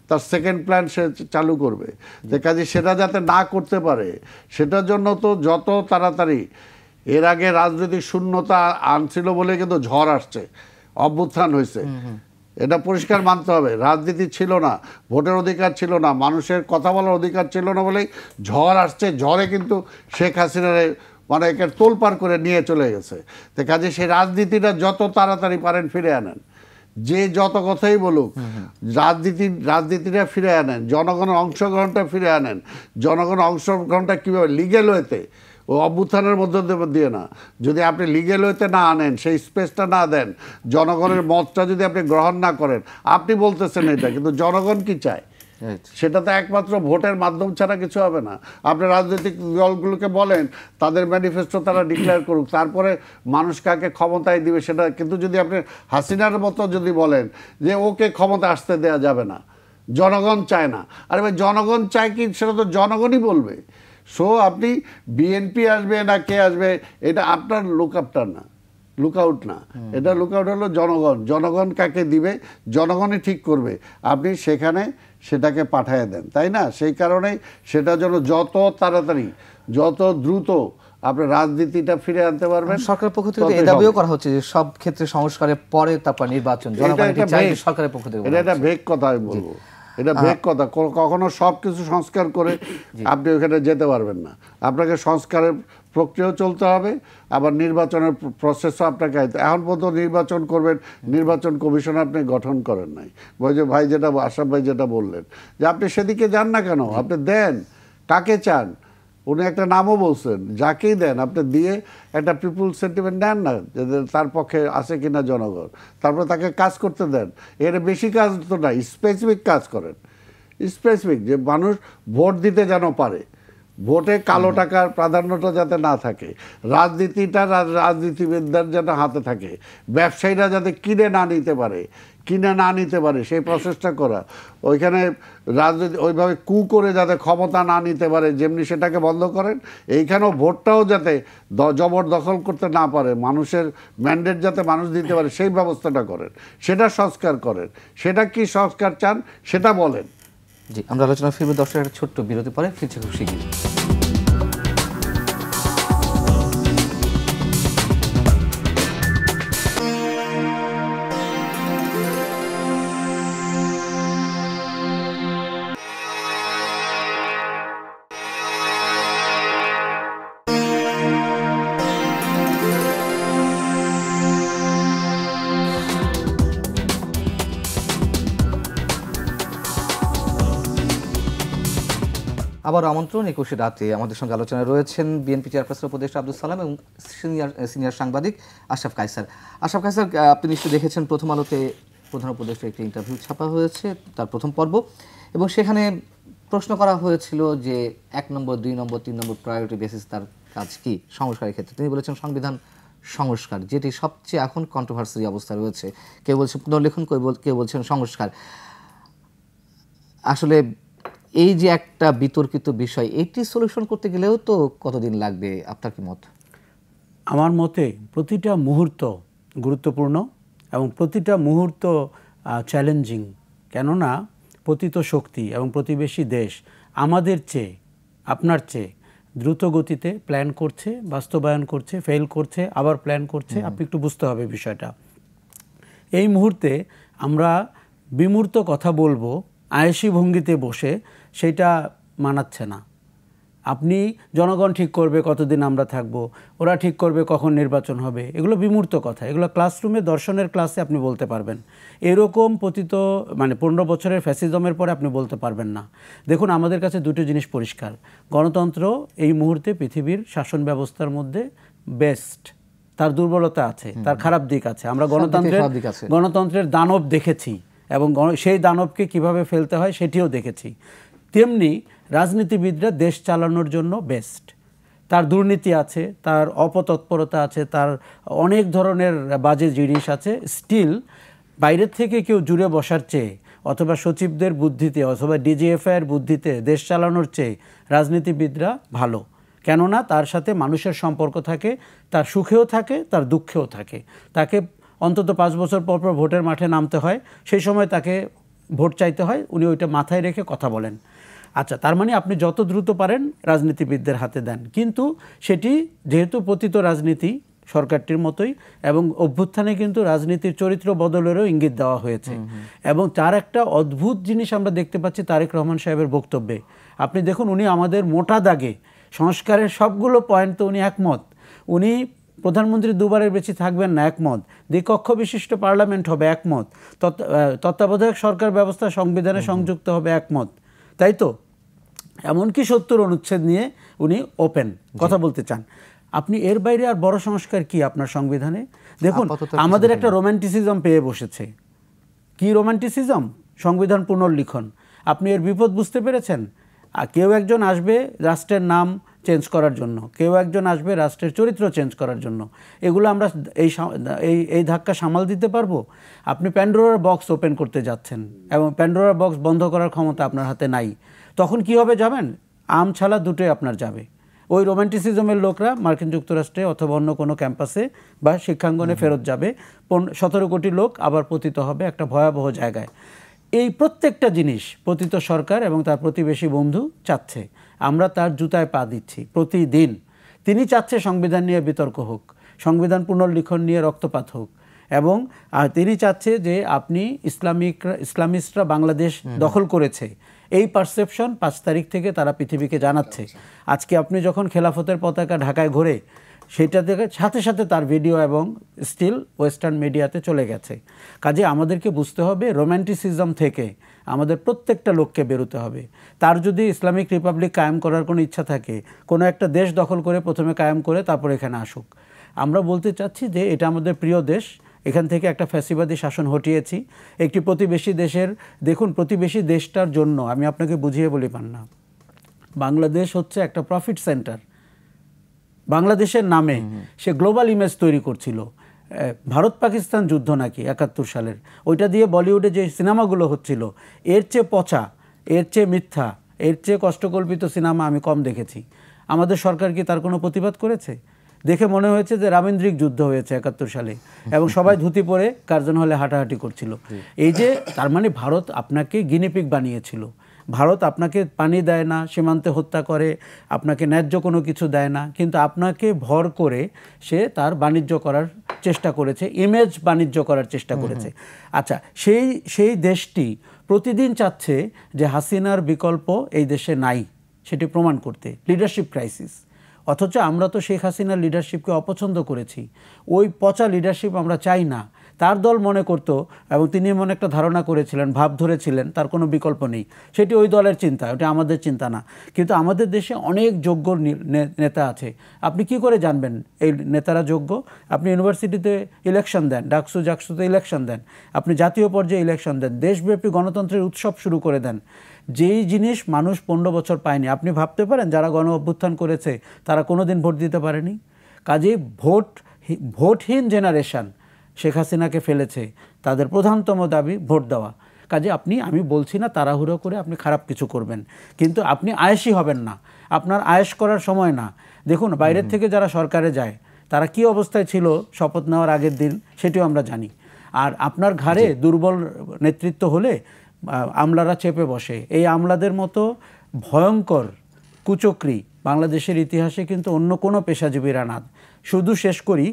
তার সেকেন্ড প্ল্যান সে চালু করবে। যে কাজে সেটা যাতে না করতে পারে, সেটার জন্য তো যত তাড়াতাড়ি, এর আগে রাজনৈতিক শূন্যতা আনছিল বলে কিন্তু ঝড় আসছে, অভ্যুত্থান হয়েছে, এটা পরিষ্কার মানতে হবে। রাজনীতি ছিল না, ভোটের অধিকার ছিল না, মানুষের কথা বলার অধিকার ছিল না বলেই ঝড় আসছে। ঝড়ে কিন্তু শেখ হাসিনার মানে একে তোলপাড় করে নিয়ে চলে গেছে। তো কাজে সেই রাজনীতিটা যত তাড়াতাড়ি পারেন ফিরে আনেন, যে যত কথাই বলুক, রাজনীতিটা ফিরে আনেন, জনগণের অংশগ্রহণটা ফিরে আনেন। জনগণের অংশগ্রহণটা কীভাবে? লিগ্যাল ওয়েতে, ও অভ্যুত্থানের মধ্য দিয়ে না। যদি আপনি লিগ্যাল ওয়েতে না আনেন, সেই স্পেসটা না দেন, জনগণের মতটা যদি আপনি গ্রহণ না করেন, আপনি বলতেছেন এটা, কিন্তু জনগণ কি চায় সেটা তো একমাত্র ভোটের মাধ্যম ছাড়া কিছু হবে না। আপনি রাজনৈতিক দলগুলোকে বলেন তাদের ম্যানিফেস্টো তারা ডিক্লেয়ার করুক, তারপরে মানুষ কাকে ক্ষমতায় দিবে সেটা। কিন্তু যদি আপনি হাসিনার মতো যদি বলেন যে ওকে ক্ষমতা আসতে দেওয়া যাবে না, জনগণ চায় না, আরে ভাই জনগণ চায় কি সেটা তো জনগণই বলবে। সো আপনি বিএনপি আসবে না কে আসবে এটা আপনার লুকআপটা না, লুকআউট না, এটা লুকআউট হলো জনগণ। জনগণ কাকে দিবে জনগণই ঠিক করবে, আপনি সেখানে সেটাকে পাঠিয়ে দেন, তাই না? সেই কারণেই সেটা যেন যত তাড়াতাড়ি যত দ্রুত আপনি রাজনীতিটা ফিরে আনতে পারবেন। সরকারের পক্ষ থেকে এই দাবিও করা হচ্ছে যে সব ক্ষেত্রে সংস্কারের পরে তারপর নির্বাচন, জনগণের চাই সরকারের পক্ষ থেকে। এটা ভেগ কথা আমি বলবো, এটা ভেগ কথা। কখনো সব কিছু সংস্কার করে আপনি ওখানে যেতে পারবেন না। আপনাকে সংস্কারের প্রক্রিয়াও চলতে হবে, আবার নির্বাচনের প্রসেসও আপনাকে। এখন পর্যন্ত নির্বাচন করবেন, নির্বাচন কমিশন আপনি গঠন করেন নাই। ওই যে ভাই যেটা, আশরাফ ভাই যেটা বললেন যে আপনি সেদিকে যান না কেন, আপনি দেন কাকে চান। উনি একটা নামও বলছেন, যাকেই দেন আপনি দিয়ে একটা পিপুল সেন্টিমেন্ট নেন না, তার পক্ষে আছে কিনা জনগণ, তারপরে তাকে কাজ করতে দেন। এর বেশি কাজ তো না, স্পেসিফিক কাজ করেন, স্পেসিফিক, যে মানুষ ভোট দিতে যেন পারে, ভোটে কালো টাকার প্রাধান্যটা যাতে না থাকে, রাজনীতিটা রাজনীতিবিদদের যেন হাতে থাকে, ব্যবসায়ীরা যাতে কিনে না নিতে পারে সেই প্রসেসটা করা। ওইখানে রাজনীতি ওইভাবে করে যাতে ক্ষমতা না নিতে পারে, যেমনি সেটাকে বন্ধ করেন। এইখানেও ভোটটাও যাতে জবরদখল করতে না পারে, মানুষের ম্যান্ডেট যাতে মানুষ দিতে পারে সেই ব্যবস্থাটা করেন, সেটা সংস্কার করেন। সেটা কি সংস্কার চান সেটা বলেন। জি, আমরা আলোচনা ফিরবো দর্শক একটা ছোট্ট বিরতি পরে, ফিরছে খুব শিগগিরই। আবার আমন্ত্রণ 21 রাতে। আমাদের সঙ্গে আলোচনায় রয়েছেন বিএনপি চেয়ারপারসন উপদেষ্টা আব্দুল সালাম এবং সিনিয়র সাংবাদিক আশরাফ কায়সার। আশরাফ কায়সার, আপনি নিশ্চয়ই দেখেছেন প্রথম আলোতে প্রধান উপদেষ্টার একটি ইন্টারভিউ ছাপা হয়েছে, তার প্রথম পর্ব, এবং সেখানে প্রশ্ন করা হয়েছিল যে 1 নম্বর 2 নম্বর 3 নম্বর প্রায়োরিটি বেসিস তার কাজ কি সংস্কারের ক্ষেত্রে। তিনি বলেছেন সংবিধান সংস্কার, যেটি সবচেয়ে এখন কন্ট্রোভার্সি অবস্থা রয়েছে। কেউ বলছেন পুনর্লেখন, কেউ বলছেন সংস্কার। আসলে এই যে একটা বিতর্কিত বিষয়, এটি সলিউশন করতে গেলেও তো কতদিন লাগবে, আপনার কি মত? আমার মতে প্রতিটা মুহূর্ত গুরুত্বপূর্ণ এবং প্রতিটা মুহূর্ত চ্যালেঞ্জিং। কেননা পতিত শক্তি এবং প্রতিবেশী দেশ আমাদের চেয়ে, আপনার চেয়ে দ্রুত গতিতে প্ল্যান করছে, বাস্তবায়ন করছে, ফেল করছে, আবার প্ল্যান করছে। আপনি একটু বুঝতে হবে বিষয়টা। এই মুহূর্তে আমরা বিমূর্ত কথা বলবো আয়েশি ভঙ্গিতে বসে, সেটা মানাচ্ছে না। আপনি জনগণ ঠিক করবে কতদিন আমরা থাকব, ওরা ঠিক করবে কখন নির্বাচন হবে, এগুলো বিমূর্ত কথা। এগুলো ক্লাসরুমে দর্শনের ক্লাসে আপনি বলতে পারবেন, এরকম পতিত 15 বছরের ফ্যাসিজমের পরে আপনি বলতে পারবেন না। দেখুন, আমাদের কাছে দুটো জিনিস পরিষ্কার। গণতন্ত্র এই মুহূর্তে পৃথিবীর শাসন ব্যবস্থার মধ্যে বেস্ট। তার দুর্বলতা আছে, তার খারাপ দিক আছে। আমরা গণতন্ত্রের দানব দেখেছি এবং সেই দানবকে কিভাবে ফেলতে হয় সেটিও দেখেছি। তেমনি রাজনীতিবিদরা দেশ চালানোর জন্য বেস্ট। তার দুর্নীতি আছে, তার অপতৎপরতা আছে, তার অনেক ধরনের বাজে জিনিস আছে। স্টিল বাইরের থেকে কেউ জুড়ে বসার চেয়ে, অথবা সচিবদের বুদ্ধিতে, অথবা ডিজিএফআইয়ের বুদ্ধিতে দেশ চালানোর চেয়ে রাজনীতিবিদরা ভালো। কেননা তার সাথে মানুষের সম্পর্ক থাকে, তার সুখেও থাকে, তার দুঃখেও থাকে। তাকে অন্তত 5 বছর পর পর ভোটের মাঠে নামতে হয়, সেই সময় তাকে ভোট চাইতে হয়, উনি ওইটা মাথায় রেখে কথা বলেন। আচ্ছা, তার মানে আপনি যত দ্রুত পারেন রাজনীতিবিদদের হাতে দেন, কিন্তু সেটি যেহেতু পতিত রাজনীতি সরকারটির মতোই, এবং অভ্যুত্থানে কিন্তু রাজনীতির চরিত্র বদলেরও ইঙ্গিত দেওয়া হয়েছে। এবং তার একটা অদ্ভুত জিনিস আমরা দেখতে পাচ্ছি তারেক রহমান সাহেবের বক্তব্যে। আপনি দেখুন, উনি আমাদের মোটা দাগে সংস্কারের সবগুলো পয়েন্ট তো উনি একমত। উনি প্রধানমন্ত্রী দুবারের বেশি থাকবেন না, একমত। দ্বিকক্ষ বিশিষ্ট পার্লামেন্ট হবে, একমত। তত্ত্বাবধায়ক সরকার ব্যবস্থা সংবিধানে সংযুক্ত হবে, একমত, তাই তো? এমনকি 70 অনুচ্ছেদ নিয়ে উনি ওপেন কথা বলতে চান। আপনি এর বাইরে আর বড় সংস্কার কি আপনার সংবিধানে? দেখুন, আমাদের একটা রোম্যান্টিসিজম পেয়ে বসেছে। কি রোম্যান্টিসিজম? সংবিধান পুনর্লিখন। আপনি এর বিপদ বুঝতে পেরেছেন? কেউ একজন আসবে রাষ্ট্রের নাম চেঞ্জ করার জন্য, কেউ একজন আসবে রাষ্ট্রের চরিত্র চেঞ্জ করার জন্য। এগুলো আমরা এই ধাক্কা সামাল দিতে পারবো? আপনি প্যান্ডোরার বক্স ওপেন করতে যাচ্ছেন এবং প্যান্ডোরার বক্স বন্ধ করার ক্ষমতা আপনার হাতে নাই। তখন কি হবে জানেন? আম ছালা দুটোই আপনার যাবে। ওই রোম্যান্টিসিজমের লোকরা মার্কিন যুক্তরাষ্ট্রে অথবা অন্য কোনো ক্যাম্পাসে বা শিক্ষাঙ্গনে ফেরত যাবে। 17 কোটি লোক আবার পতিত হবে একটা ভয়াবহ জায়গায়। এই প্রত্যেকটা জিনিস পতিত সরকার এবং তার প্রতিবেশী বন্ধু চাচ্ছে। আমরা তার জুতায় পা দিচ্ছি প্রতিদিন। তিনি চাচ্ছে সংবিধান নিয়ে বিতর্ক হোক, সংবিধান পুনর্লিখন নিয়ে রক্তপাত হোক, এবং তিনি চাচ্ছে যে আপনি ইসলামিস্টরা বাংলাদেশ দখল করেছে এই পারসেপশন 5 তারিখ থেকে তারা পৃথিবীকে জানাচ্ছে। আজকে আপনি যখন খেলাফতের পতাকা ঢাকায় ঘোরে, সেটা থেকে সাথে সাথে তার ভিডিও এবং স্টিল ওয়েস্টার্ন মিডিয়াতে চলে গেছে। কাজে আমাদেরকে বুঝতে হবে রোম্যান্টিসিজম থেকে আমাদের প্রত্যেকটা লোককে বেরোতে হবে। তার যদি ইসলামিক রিপাবলিক কায়েম করার কোনো ইচ্ছা থাকে, কোনো একটা দেশ দখল করে প্রথমে কায়েম করে তারপর এখানে আসুক। আমরা বলতে চাচ্ছি যে এটা আমাদের প্রিয় দেশ, এখান থেকে একটা ফ্যাসিবাদী শাসন হটিয়েছি। একটি প্রতিবেশী দেশের, দেখুন প্রতিবেশী দেশটার জন্য আমি আপনাকে বুঝিয়ে বলি পান্না, বাংলাদেশ হচ্ছে একটা প্রফিট সেন্টার। বাংলাদেশের নামে সে গ্লোবাল ইমেজ তৈরি করছিল। ভারত পাকিস্তান যুদ্ধ নাকি 71 সালের, ওইটা দিয়ে বলিউডে যে সিনেমাগুলো হচ্ছিল, এর চেয়ে পচা, এর চেয়ে মিথ্যা, এর চেয়ে কষ্টকল্পিত সিনেমা আমি কম দেখেছি। আমাদের সরকার কি তার কোনো প্রতিবাদ করেছে? দেখে মনে হয়েছে যে রাবীন্দ্রিক যুদ্ধ হয়েছে 71 সালে এবং সবাই ধুতি পরে কার্জন হলে হাঁটাহাঁটি করছিল। এই যে তার মানে ভারত আপনাকে গিনিপিগ বানিয়েছিল। ভারত আপনাকে পানি দেয় না, সীমান্তে হত্যা করে, আপনাকে ন্যায্য কোনো কিছু দেয় না, কিন্তু আপনাকে ভর করে সে তার বাণিজ্য করার চেষ্টা করেছে, ইমেজ বাণিজ্য করার চেষ্টা করেছে। আচ্ছা, সেই দেশটি প্রতিদিন চাচ্ছে যে হাসিনার বিকল্প এই দেশে নাই, সেটি প্রমাণ করতে। Leadership crisis. অথচ আমরা তো শেখ হাসিনার লিডারশিপকে অপছন্দ করেছি। ওই পচা লিডারশিপ আমরা চাই না। তার দল মনে করত এবং তিনি এমন একটা ধারণা করেছিলেন, ভাব ধরেছিলেন তার কোনো বিকল্প নেই। সেটি ওই দলের চিন্তা, ওটা আমাদের চিন্তা না। কিন্তু আমাদের দেশে অনেক যোগ্য নেতা আছে। আপনি কি করে জানবেন এই নেতারা যোগ্য? আপনি ইউনিভার্সিটিতে ইলেকশন দেন, ডাকসু জাকসুতে ইলেকশন দেন, আপনি জাতীয় পর্যায়ে ইলেকশন দেন, দেশব্যাপী গণতন্ত্রের উৎসব শুরু করে দেন। যেই জিনিস মানুষ 15 বছর পায়নি। আপনি ভাবতে পারেন যারা গণ অভ্যুত্থান করেছে তারা কোনোদিন ভোট দিতে পারেনি। কাজেই ভোটহীন জেনারেশন শেখ হাসিনাকে ফেলেছে। তাদের প্রধানতম দাবি ভোট দেওয়া। কাজে আমি বলছি না তাড়াহুড়ো করে আপনি খারাপ কিছু করবেন, কিন্তু আপনি আয়েশই হবেন না। আপনার আয়েশ করার সময় না। দেখুন বাইরের থেকে যারা সরকারে যায় তারা কি অবস্থায় ছিল শপথ নেওয়ার আগের দিন, সেটিও আমরা জানি। আর আপনার ঘাড়ে দুর্বল নেতৃত্ব হলে আমলারা চেপে বসে। এই আমলাদের মতো ভয়ঙ্কর কুচক্রি বাংলাদেশের ইতিহাসে কিন্তু অন্য কোনো পেশাজীবীরা না। শুধু শেষ করি,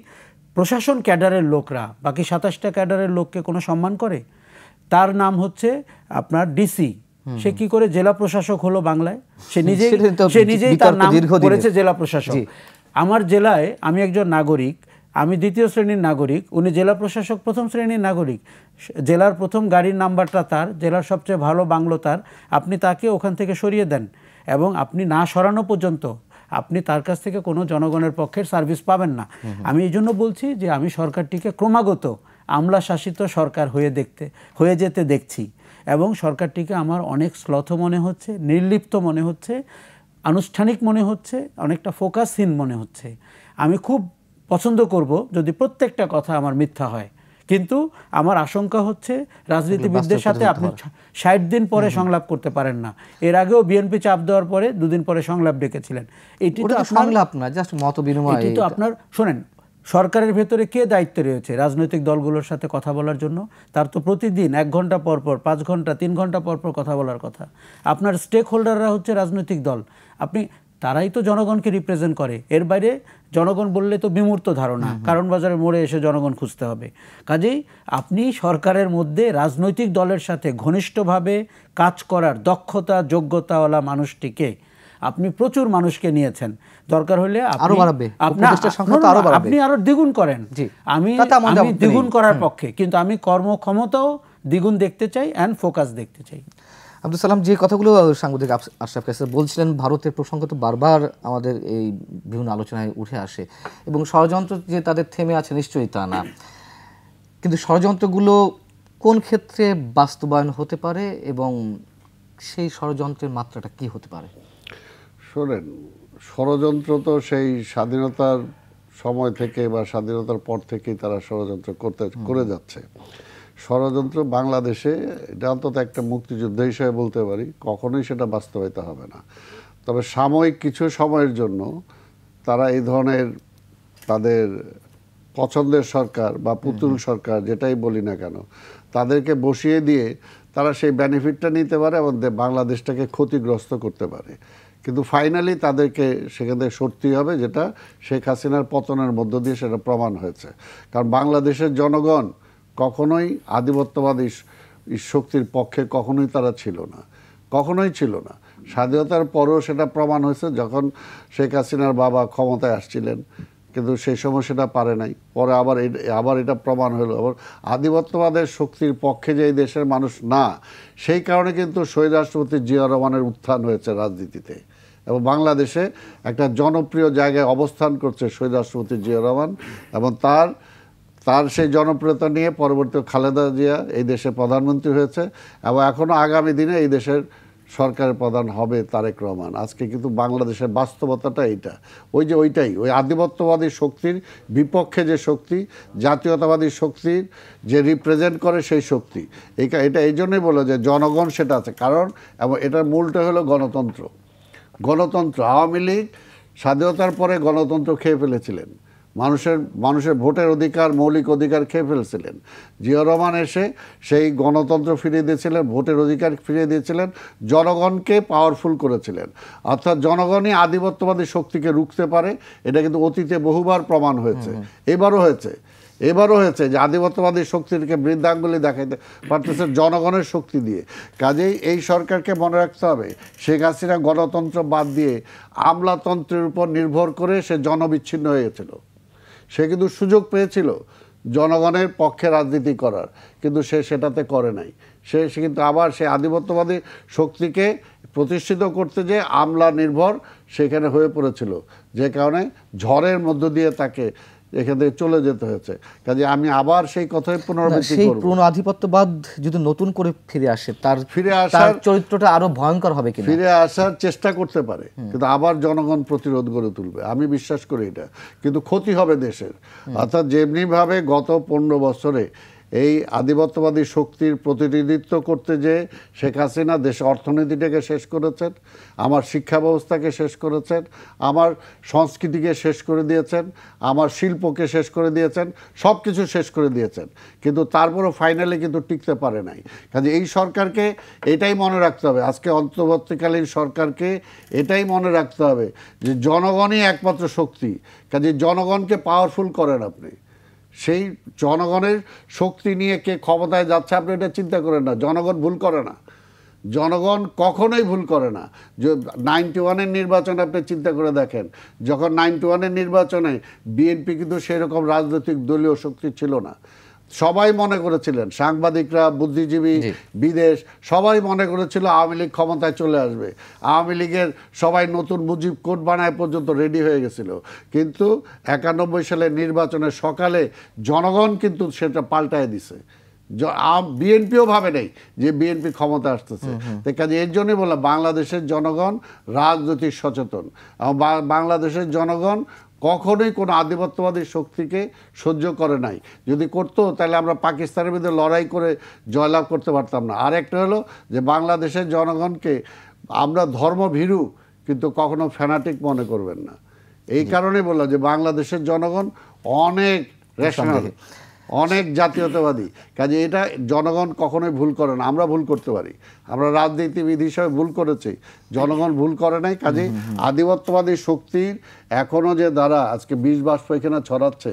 প্রশাসন ক্যাডারের লোকরা বাকি 27টা ক্যাডারের লোককে কোনো সম্মান করে? তার নাম হচ্ছে আপনার ডিসি। সে কি করে জেলা প্রশাসক হলো বাংলায়? সে নিজেই তার নাম করেছে জেলা প্রশাসক। আমার জেলায় আমি একজন নাগরিক, আমি 2য় শ্রেণীর নাগরিক, উনি জেলা প্রশাসক 1ম শ্রেণীর নাগরিক। জেলার প্রথম গাড়ির নাম্বারটা তার, জেলার সবচেয়ে ভালো বাংলো তার। আপনি তাকে ওখান থেকে সরিয়ে দেন এবং আপনি না সরানো পর্যন্ত আপনি তার কাছ থেকে কোনো জনগণের পক্ষের সার্ভিস পাবেন না। আমি এই জন্য বলছি যে আমি সরকারটিকে ক্রমাগত আমলা শাসিত সরকার হয়ে যেতে দেখছি এবং সরকারটিকে আমার অনেক শ্লথ মনে হচ্ছে, নির্লিপ্ত মনে হচ্ছে, আনুষ্ঠানিক মনে হচ্ছে, অনেকটা ফোকাসহীন মনে হচ্ছে। আমি খুব পছন্দ করব যদি প্রত্যেকটা কথা আমার মিথ্যা হয়, কিন্তু আমার আশঙ্কা হচ্ছে রাজনীতিবিদদের সাথে আপনি 60 দিন পরে সংলাপ করতে পারেন না। এর আগেও বিএনপি চাপ দেওয়ার পরে 2 দিন পরে সংলাপ ডেকেছিলেন। এটি তো সংলাপ না, জাস্ট মত বিনিময়। এটি তো আপনার, শোনেন, সরকারের ভেতরে কে দায়িত্বে রয়েছে রাজনৈতিক দলগুলোর সাথে কথা বলার জন্য? তার তো প্রতিদিন 1 ঘন্টা পর পর, 5 ঘন্টা, 3 ঘন্টা পর পর কথা বলার কথা। আপনার স্টেক হোল্ডাররা হচ্ছে রাজনৈতিক দল, তারাই তো জনগণকে রিপ্রেজেন্ট করে। এর বাইরে জনগণ বললে তো বিমূর্ত ধারণা, কারণ বাজারে মোড়ে এসে জনগণ খুঁজতে হবে। কাজেই আপনি সরকারের মধ্যে রাজনৈতিক দলের সাথে ঘনিষ্ঠভাবে কাজ করার দক্ষতা যোগ্যতাওয়ালা মানুষটিকে আপনি প্রচুর মানুষকে নিয়েছেন, দরকার হলে আরো বাড়াবে, উপদেষ্টার সংখ্যা তো আরো বাড়াবে। আপনি আরো দ্বিগুণ করেন। আমি দ্বিগুণ করার পক্ষে, কিন্তু আমি কর্মক্ষমতাও দ্বিগুণ দেখতে চাই এন্ড ফোকাস দেখতে চাই। আব্দুল সালাম, যে কথাগুলো সাংবাদিক আশরাফ কায়সার বলছিলেন, ভারতের প্রসঙ্গ তো বারবার আমাদের এই বিভিন্ন আলোচনায় উঠে আসে, এবং ষড়যন্ত্র যে তাদের থেমে আছে নিশ্চয়ই তা না, কিন্তু ষড়যন্ত্রগুলো কোন ক্ষেত্রে বাস্তবায়ন হতে পারে এবং সেই ষড়যন্ত্রের মাত্রাটা কি হতে পারে? শোনেন, ষড়যন্ত্র তো সেই স্বাধীনতার সময় থেকে বা স্বাধীনতার পর থেকেই তারা ষড়যন্ত্র করে যাচ্ছে। ষড়যন্ত্র বাংলাদেশে, এটা অন্তত একটা মুক্তিযুদ্ধ হিসেবে বলতে পারি, কখনোই সেটা বাস্তবায়িত হবে না। তবে সাময়িক কিছু সময়ের জন্য তারা এই ধরনের তাদের পছন্দের সরকার বা পুতুল সরকার, যেটাই বলি না কেন, তাদেরকে বসিয়ে দিয়ে তারা সেই বেনিফিটটা নিতে পারে এবং বাংলাদেশটাকে ক্ষতিগ্রস্ত করতে পারে। কিন্তু ফাইনালি তাদেরকে সেখান থেকে সরতেই হবে, যেটা শেখ হাসিনার পতনের মধ্য দিয়ে সেটা প্রমাণ হয়েছে। কারণ বাংলাদেশের জনগণ কখনোই আধিপত্যবাদী শক্তির পক্ষে কখনোই তারা ছিল না, কখনোই ছিল না। স্বাধীনতার পরেও সেটা প্রমাণ হয়েছে, যখন শেখ হাসিনার বাবা ক্ষমতায় আসছিলেন, কিন্তু সেই সময় সেটা পারে নাই। পরে আবার এটা প্রমাণ হলো, আবার আধিপত্যবাদের শক্তির পক্ষে যে এই দেশের মানুষ না, সেই কারণে কিন্তু শহীদ রাষ্ট্রপতি জিয়া রহমানের উত্থান হয়েছে রাজনীতিতে, এবং বাংলাদেশে একটা জনপ্রিয় জায়গায় অবস্থান করছে শহীদ রাষ্ট্রপতি জিয়া রহমান, এবং তার সেই জনপ্রিয়তা নিয়ে পরবর্তী খালেদা জিয়া এই দেশের প্রধানমন্ত্রী হয়েছে, এবং এখনও আগামী দিনে এই দেশের সরকারের প্রধান হবে তারেক রহমান। আজকে কিন্তু বাংলাদেশের বাস্তবতাটা এইটা, ওই আধিপত্যবাদী শক্তির বিপক্ষে যে শক্তি, জাতীয়তাবাদী শক্তির যে রিপ্রেজেন্ট করে সেই শক্তি, এটা এই জন্যই বলে যে জনগণ সেটা আছে। কারণ এবং এটার মূলটা হলো গণতন্ত্র। আওয়ামী লীগ স্বাধীনতার পরে গণতন্ত্র খেয়ে ফেলেছিলেন, মানুষের ভোটের অধিকার, মৌলিক অধিকার খেয়ে ফেলছিলেন। জিয়া রহমান এসে সেই গণতন্ত্র ফিরিয়ে দিয়েছিলেন, ভোটের অধিকার ফিরিয়ে দিয়েছিলেন, জনগণকে পাওয়ারফুল করেছিলেন। অর্থাৎ জনগণই আধিপত্যবাদী শক্তিকে রুখতে পারে, এটা কিন্তু অতীতে বহুবার প্রমাণ হয়েছে, এবারও হয়েছে যে আধিপত্যবাদী শক্তিকে বৃদ্ধাঙ্গুলি দেখাইতে পারতেছে জনগণের শক্তি দিয়ে। কাজেই এই সরকারকে মনে রাখতে হবে, শেখ হাসিনা গণতন্ত্র বাদ দিয়ে আমলাতন্ত্রের উপর নির্ভর করে সে জনবিচ্ছিন্ন হয়েছিল। সে কিন্তু সুযোগ পেয়েছিল জনগণের পক্ষে রাজনীতি করার, কিন্তু সে সেটাতে করে নাই। সে কিন্তু আবার সে আধিপত্যবাদী শক্তিকে প্রতিষ্ঠিত করতে যে আমলা নির্ভর সেখানে হয়ে পড়েছিল, যে কারণে ঝড়ের মধ্য দিয়ে তাকে এখান থেকে চলে যেতে হয়েছে। কাজে আমি আবার সেই কথাই পুনরাবৃত্তি করব, পুরনো আধিপত্যবাদ যদি নতুন করে ফিরে আসে, তার চরিত্রটা আরো ভয়ঙ্কর হবে কিনা, ফিরে আসার চেষ্টা করতে পারে, কিন্তু আবার জনগণ প্রতিরোধ গড়ে তুলবে, আমি বিশ্বাস করি এটা। কিন্তু ক্ষতি হবে দেশের। অর্থাৎ যেমনিভাবে গত 15 বছরে এই আধিপত্যবাদী শক্তির প্রতিনিধিত্ব করতে যে শেখ হাসিনা দেশের অর্থনীতিটাকে শেষ করেছেন, আমার শিক্ষা ব্যবস্থাকে শেষ করেছেন, আমার সংস্কৃতিকে শেষ করে দিয়েছেন, আমার শিল্পকে শেষ করে দিয়েছেন, সব কিছু শেষ করে দিয়েছেন, কিন্তু তারপরও ফাইনালি কিন্তু টিকতে পারে নাই। কাজে এই সরকারকে এটাই মনে রাখতে হবে, আজকে অন্তর্বর্তীকালীন সরকারকে এটাই মনে রাখতে হবে যে জনগণই একমাত্র শক্তি। কাজে জনগণকে পাওয়ারফুল করেন আপনি, সেই জনগণের শক্তি নিয়ে কে ক্ষমতায় যাচ্ছে আপনি এটা চিন্তা করেন না। জনগণ ভুল করে না, জনগণ কখনোই ভুল করে না। 91-এর নির্বাচনে আপনি চিন্তা করে দেখেন, যখন 91-এর নির্বাচনে বিএনপি কিন্তু সেরকম রাজনৈতিক দলীয় শক্তি ছিল না। সবাই মনে করেছিলেন, সাংবাদিকরা, বুদ্ধিজীবী, বিদেশ, সবাই মনে করেছিল আওয়ামী লীগ ক্ষমতায় চলে আসবে। আওয়ামী লীগের সবাই নতুন মুজিব কোড বানায় পর্যন্ত রেডি হয়ে গেছিল, কিন্তু 91 সালের নির্বাচনের সকালে জনগণ কিন্তু সেটা পাল্টায় দিছে। বিএনপিও ভাবে নেই যে বিএনপি ক্ষমতা আসতেছে। কাজে এর জন্যই বললাম বাংলাদেশের জনগণ রাজনৈতিক সচেতন, এবং বাংলাদেশের জনগণ কখনোই কোনো আধিপত্যবাদী শক্তিকে সহ্য করে নাই। যদি করতো তাহলে আমরা পাকিস্তানের বিরুদ্ধে লড়াই করে জয়লাভ করতে পারতাম না। আর একটা হলো যে বাংলাদেশের জনগণকে আমরা ধর্মভীরু কিন্তু কখনো ফ্যানাটিক মনে করবেন না। এই কারণে বললাম যে বাংলাদেশের জনগণ অনেক রেশনাল, অনেক জাতীয়তাবাদী। কাজে এটা জনগণ কখনোই ভুল করে না, আমরা ভুল করতে পারি, আমরা রাজনীতিবিদ হিসাবে ভুল করেছি, জনগণ ভুল করে নাই। কাজে আধিপত্যবাদী শক্তির এখনও যে দ্বারা আজকে বিষ বাষ্প এখানে ছড়াচ্ছে,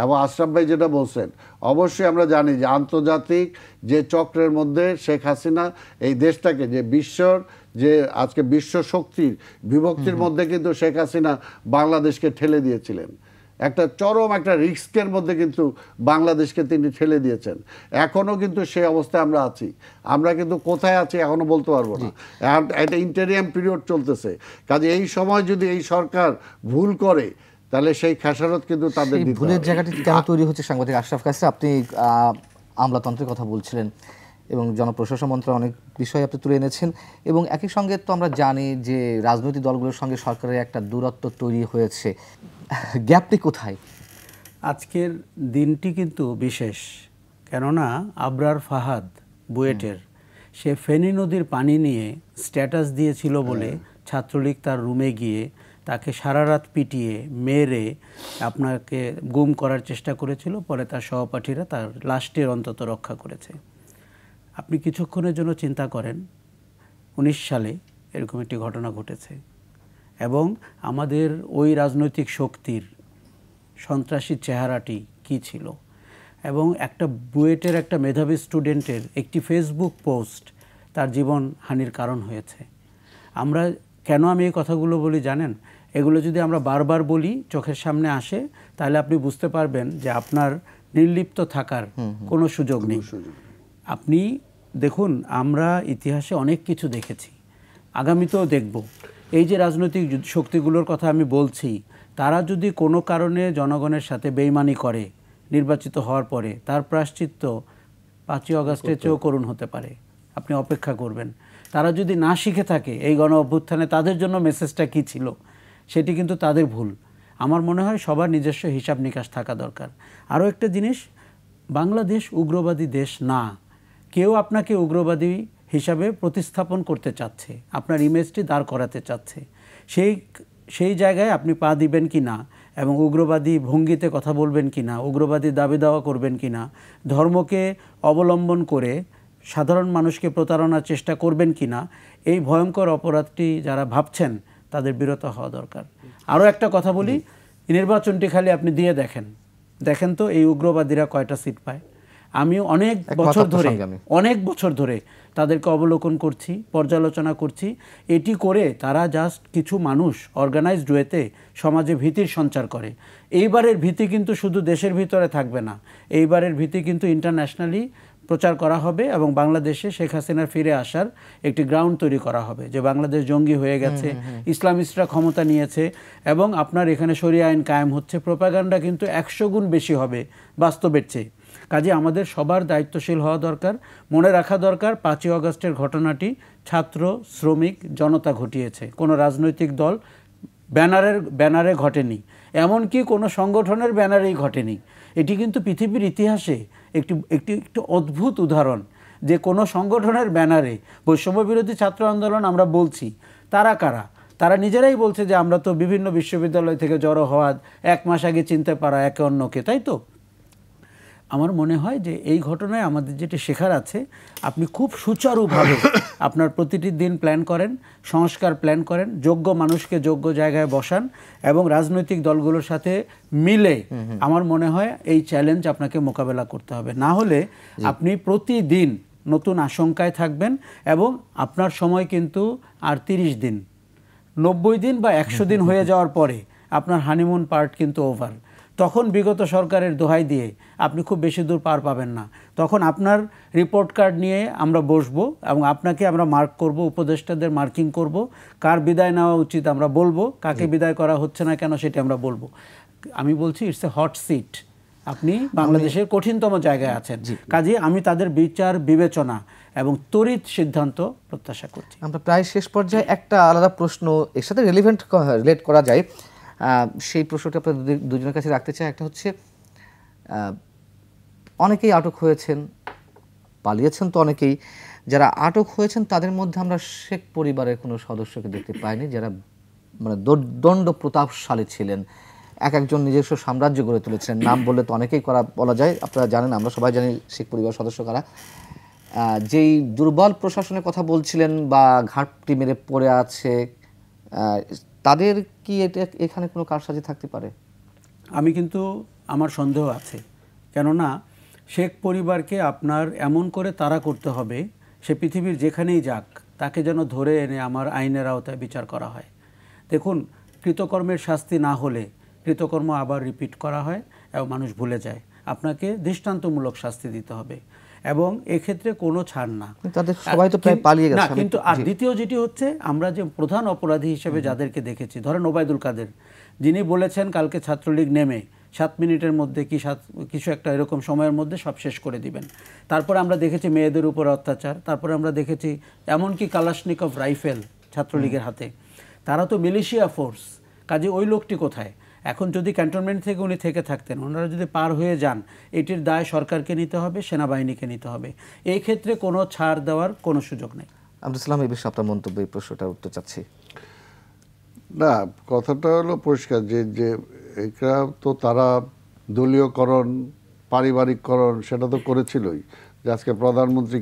এবং আশরাফ ভাই যেটা বলছেন, অবশ্যই আমরা জানি যে আন্তর্জাতিক যে চক্রের মধ্যে শেখ হাসিনা এই দেশটাকে যে বিশ্বর যে আজকে বিশ্ব শক্তির বিভক্তির মধ্যে কিন্তু শেখ হাসিনা বাংলাদেশকে ঠেলে দিয়েছিলেন, একটা চরম একটা রিস্কের মধ্যে কিন্তু বাংলাদেশকে তিনি ঠেলে দিয়েছেন। এখনও কিন্তু সেই অবস্থায় আমরা আছি, আমরা কিন্তু কোথায় আছি এখনো বলতে পারবো না, একটা ইন্টারিয়াম পিরিয়ড চলতেছে। কাজে এই সময় যদি এই সরকার ভুল করে তাহলে সেই খেসারত কিন্তু তাদের দিতে হবে। ভুলের জায়গাটি কেন তৈরি হচ্ছে? সাংবাদিক আশরাফ কাছে আপনি আমলাতন্ত্রের কথা বলছিলেন এবং জনপ্রশাসন মন্ত্রণালয়ের অনেক বিষয় আপনি তুলে এনেছেন, এবং একই সঙ্গে তো আমরা জানি যে রাজনৈতিক দলগুলোর সঙ্গে সরকারের একটা দূরত্ব তৈরি হয়েছে। গ্যাপটি কোথায়? আজকের দিনটি কিন্তু বিশেষ, কেননা আবরার ফাহাদ বুয়েটের সে ফেনী নদীর পানি নিয়ে স্ট্যাটাস দিয়েছিল বলে ছাত্রলীগ তার রুমে গিয়ে তাকে সারা রাত পিটিয়ে মেরে আপনাকে গুম করার চেষ্টা করেছিল। পরে তার সহপাঠীরা তার লাশটির অন্তত রক্ষা করেছে। আপনি কিছুক্ষণের জন্য চিন্তা করেন 19 সালে এরকম একটি ঘটনা ঘটেছে এবং আমাদের ওই রাজনৈতিক শক্তির সন্ত্রাসী চেহারাটি কি ছিল, এবং একটা বুয়েটের একটা মেধাবী স্টুডেন্টের একটি ফেসবুক পোস্ট তার জীবন হানির কারণ হয়েছে। আমরা কেন আমি এই কথাগুলো বলি জানেন? এগুলো যদি আমরা বারবার বলি, চোখের সামনে আসে, তাহলে আপনি বুঝতে পারবেন যে আপনার নির্লিপ্ত থাকার কোনো সুযোগ নেই। আপনি দেখুন, আমরা ইতিহাসে অনেক কিছু দেখেছি, আগামীতেও দেখব। এই যে রাজনৈতিক শক্তিগুলোর কথা আমি বলছি, তারা যদি কোনো কারণে জনগণের সাথে বেইমানি করে নির্বাচিত হওয়ার পরে, তার প্রায়শ্চিত্ত 5ই আগস্টের চেয়েও করুণ হতে পারে। আপনি অপেক্ষা করবেন। তারা যদি না শিখে থাকে এই গণ অভ্যুত্থানে তাদের জন্য মেসেজটা কী ছিল, সেটি কিন্তু তাদের ভুল। আমার মনে হয় সবার নিজস্ব হিসাব নিকাশ থাকা দরকার। আরও একটা জিনিস, বাংলাদেশ উগ্রবাদী দেশ না। কেউ আপনাকে উগ্রবাদী হিসাবে প্রতিস্থাপন করতে চাচ্ছে, আপনার ইমেজটি দাঁড় করাতে চাচ্ছে। সেই জায়গায় আপনি পা দিবেন কি না, এবং উগ্রবাদী ভঙ্গিতে কথা বলবেন কি না, উগ্রবাদী দাবি দাওয়া করবেন কি না, ধর্মকে অবলম্বন করে সাধারণ মানুষকে প্রতারণার চেষ্টা করবেন কি না, এই ভয়ঙ্কর অপরাধটি যারা ভাবছেন তাদের বিরত হওয়া দরকার। আরও একটা কথা বলি, নির্বাচনটি খালি আপনি দিয়ে দেখেন তো এই উগ্রবাদীরা কয়টা সিট পায়। আমি অনেক বছর ধরে তাদেরকে অবলোকন করছি, পর্যালোচনা করছি। এটি করে তারা জাস্ট কিছু মানুষ অর্গানাইজড ওয়েতে সমাজে ভীতির সঞ্চার করে। এইবারের ভীতি কিন্তু শুধু দেশের ভিতরে থাকবে না, এইবারের ভীতি কিন্তু ইন্টারন্যাশনালি প্রচার করা হবে, এবং বাংলাদেশে শেখ হাসিনার ফিরে আসার একটি গ্রাউন্ড তৈরি করা হবে যে বাংলাদেশ জঙ্গি হয়ে গেছে, ইসলামিস্টরা ক্ষমতা নিয়েছে, এবং আপনার এখানে শরিয়া আইন কায়েম হচ্ছে। প্রোপাগান্ডা কিন্তু 100 গুণ বেশি হবে বাস্তবের চেয়ে। কাজে আমাদের সবার দায়িত্বশীল হওয়া দরকার। মনে রাখা দরকার 5ই আগস্টের ঘটনাটি ছাত্র, শ্রমিক, জনতা ঘটিয়েছে, কোনো রাজনৈতিক দল ব্যানারে ঘটেনি, এমনকি কোনো সংগঠনের ব্যানারেই ঘটেনি। এটি কিন্তু পৃথিবীর ইতিহাসে একটি অদ্ভুত উদাহরণ যে কোনো সংগঠনের ব্যানারে বৈষম্য বিরোধী ছাত্র আন্দোলন আমরা বলছি, তারা কারা? তারা নিজেরাই বলছে যে আমরা তো বিভিন্ন বিশ্ববিদ্যালয় থেকে জড়ো হওয়া 1 মাস আগে চিনতে পারা একে অন্যকে, তাই তো? আমার মনে হয় যে এই ঘটনায় আমাদের যেটি শেখার আছে, আপনি খুব সুচারুভাবে আপনার প্রতিটি দিন প্ল্যান করেন, সংস্কার প্ল্যান করেন, যোগ্য মানুষকে যোগ্য জায়গায় বসান, এবং রাজনৈতিক দলগুলোর সাথে মিলে আমার মনে হয় এই চ্যালেঞ্জ আপনাকে মোকাবেলা করতে হবে। না হলে আপনি প্রতিদিন নতুন আশঙ্কায় থাকবেন, এবং আপনার সময় কিন্তু আর 30 দিন, 90 দিন বা 100 দিন হয়ে যাওয়ার পরে আপনার হানিমুন পার্ট কিন্তু ওভার। তখন বিগত সরকারের দোহাই দিয়ে আপনি খুব বেশি দূর পার পাবেন না। তখন আপনার রিপোর্ট কার্ড নিয়ে আমরা বসবো এবং আপনাকে আমরা মার্ক করব, উপদেষ্টাদের মার্কিং করব, কার বিদায় নেওয়া উচিত আমরা বলবো, কাকে বিদায় করা হচ্ছে না কেন সেটি আমরা বলবো। আমি বলছি ইটস এ হট সিট, আপনি বাংলাদেশের কঠিনতম জায়গায় আছেন। কাজে আমি তাদের বিচার বিবেচনা এবং তড়িৎ সিদ্ধান্ত প্রত্যাশা করছি। আমরা প্রায় শেষ পর্যায়ে একটা আলাদা প্রশ্ন এর সাথে রিলেট করা যায়, সেই প্রশ্নটা আপনাদের দুজনের কাছে রাখতে চাই। একটা হচ্ছে, অনেকেই আটক হয়েছেন, পালিয়েছেন তো অনেকেই, যারা আটক হয়েছেন তাদের মধ্যে আমরা শেখ পরিবারের কোনো সদস্যকে দেখতে পাইনি, যারা মানে দণ্ড প্রতাপশালী ছিলেন, একজন নিজস্ব সাম্রাজ্য গড়ে তুলেছিলেন। নাম বললে তো অনেকেই বলা যায়, আপনারা জানেন, আমরা সবাই জানি শেখ পরিবার সদস্য কারা। যেই দুর্বল প্রশাসনের কথা বলছিলেন বা ঘাটতি মেরে পড়ে আছে, তাদের কি এখানে কোনো কারসাজি থাকতে পারে? আমি কিন্তু আমার সন্দেহ আছে, কেননা শেখ পরিবারকে আপনার এমন করে তাড়া করতে হবে, সে পৃথিবীর যেখানেই যাক তাকে যেন ধরে এনে আমার আইনের আওতায় বিচার করা হয়। দেখুন, কৃতকর্মের শাস্তি না হলে কৃতকর্ম আবার রিপিট করা হয় এবং মানুষ ভুলে যায়। আপনাকে দৃষ্টান্তমূলক শাস্তি দিতে হবে এবং এক্ষেত্রে কোনো ছাড় না। তাদের সবাই তো প্রায় পালিয়ে গেছে। না, কিন্তু আর দ্বিতীয় যেটি হচ্ছে, আমরা যে প্রধান অপরাধী হিসেবে যাদেরকে দেখেছি, ধরেন ওবায়দুল কাদের, যিনি বলেছেন কালকে ছাত্রলীগ নেমে 7 মিনিটের মধ্যে কিছু একটা এরকম সময়ের মধ্যে সব শেষ করে দিবেন। তারপরে আমরা দেখেছি মেয়েদের উপর অত্যাচার, তারপরে আমরা দেখেছি এমনকি কালাশনিকভ রাইফেল ছাত্রলীগের হাতে। তারা তো মিলিশিয়া ফোর্স, কাজে ওই লোকটি কোথায়? এখন যদি ক্যান্টনমেন্ট থেকে উনি থেকে থাকতেন, ওনারা যদি পার হয়ে যান, এটির দায় সরকারকে নিতে হবে, সেনাবাহিনীকে নিতে হবে। এই ক্ষেত্রে কোনো ছাড় দেওয়ার কোনো সুযোগ নেই। আব্দুল সালাম, এই বিষয়ে আপনার মন্তব্য, এই প্রশ্নটার উত্তর চাচ্ছি। না, কথাটা হলো পরিষ্কার যে এটা তো তারা দলীয়করণ, পারিবারিককরণ সেটা তো করেছিলই। যে আজকে প্রধানমন্ত্রী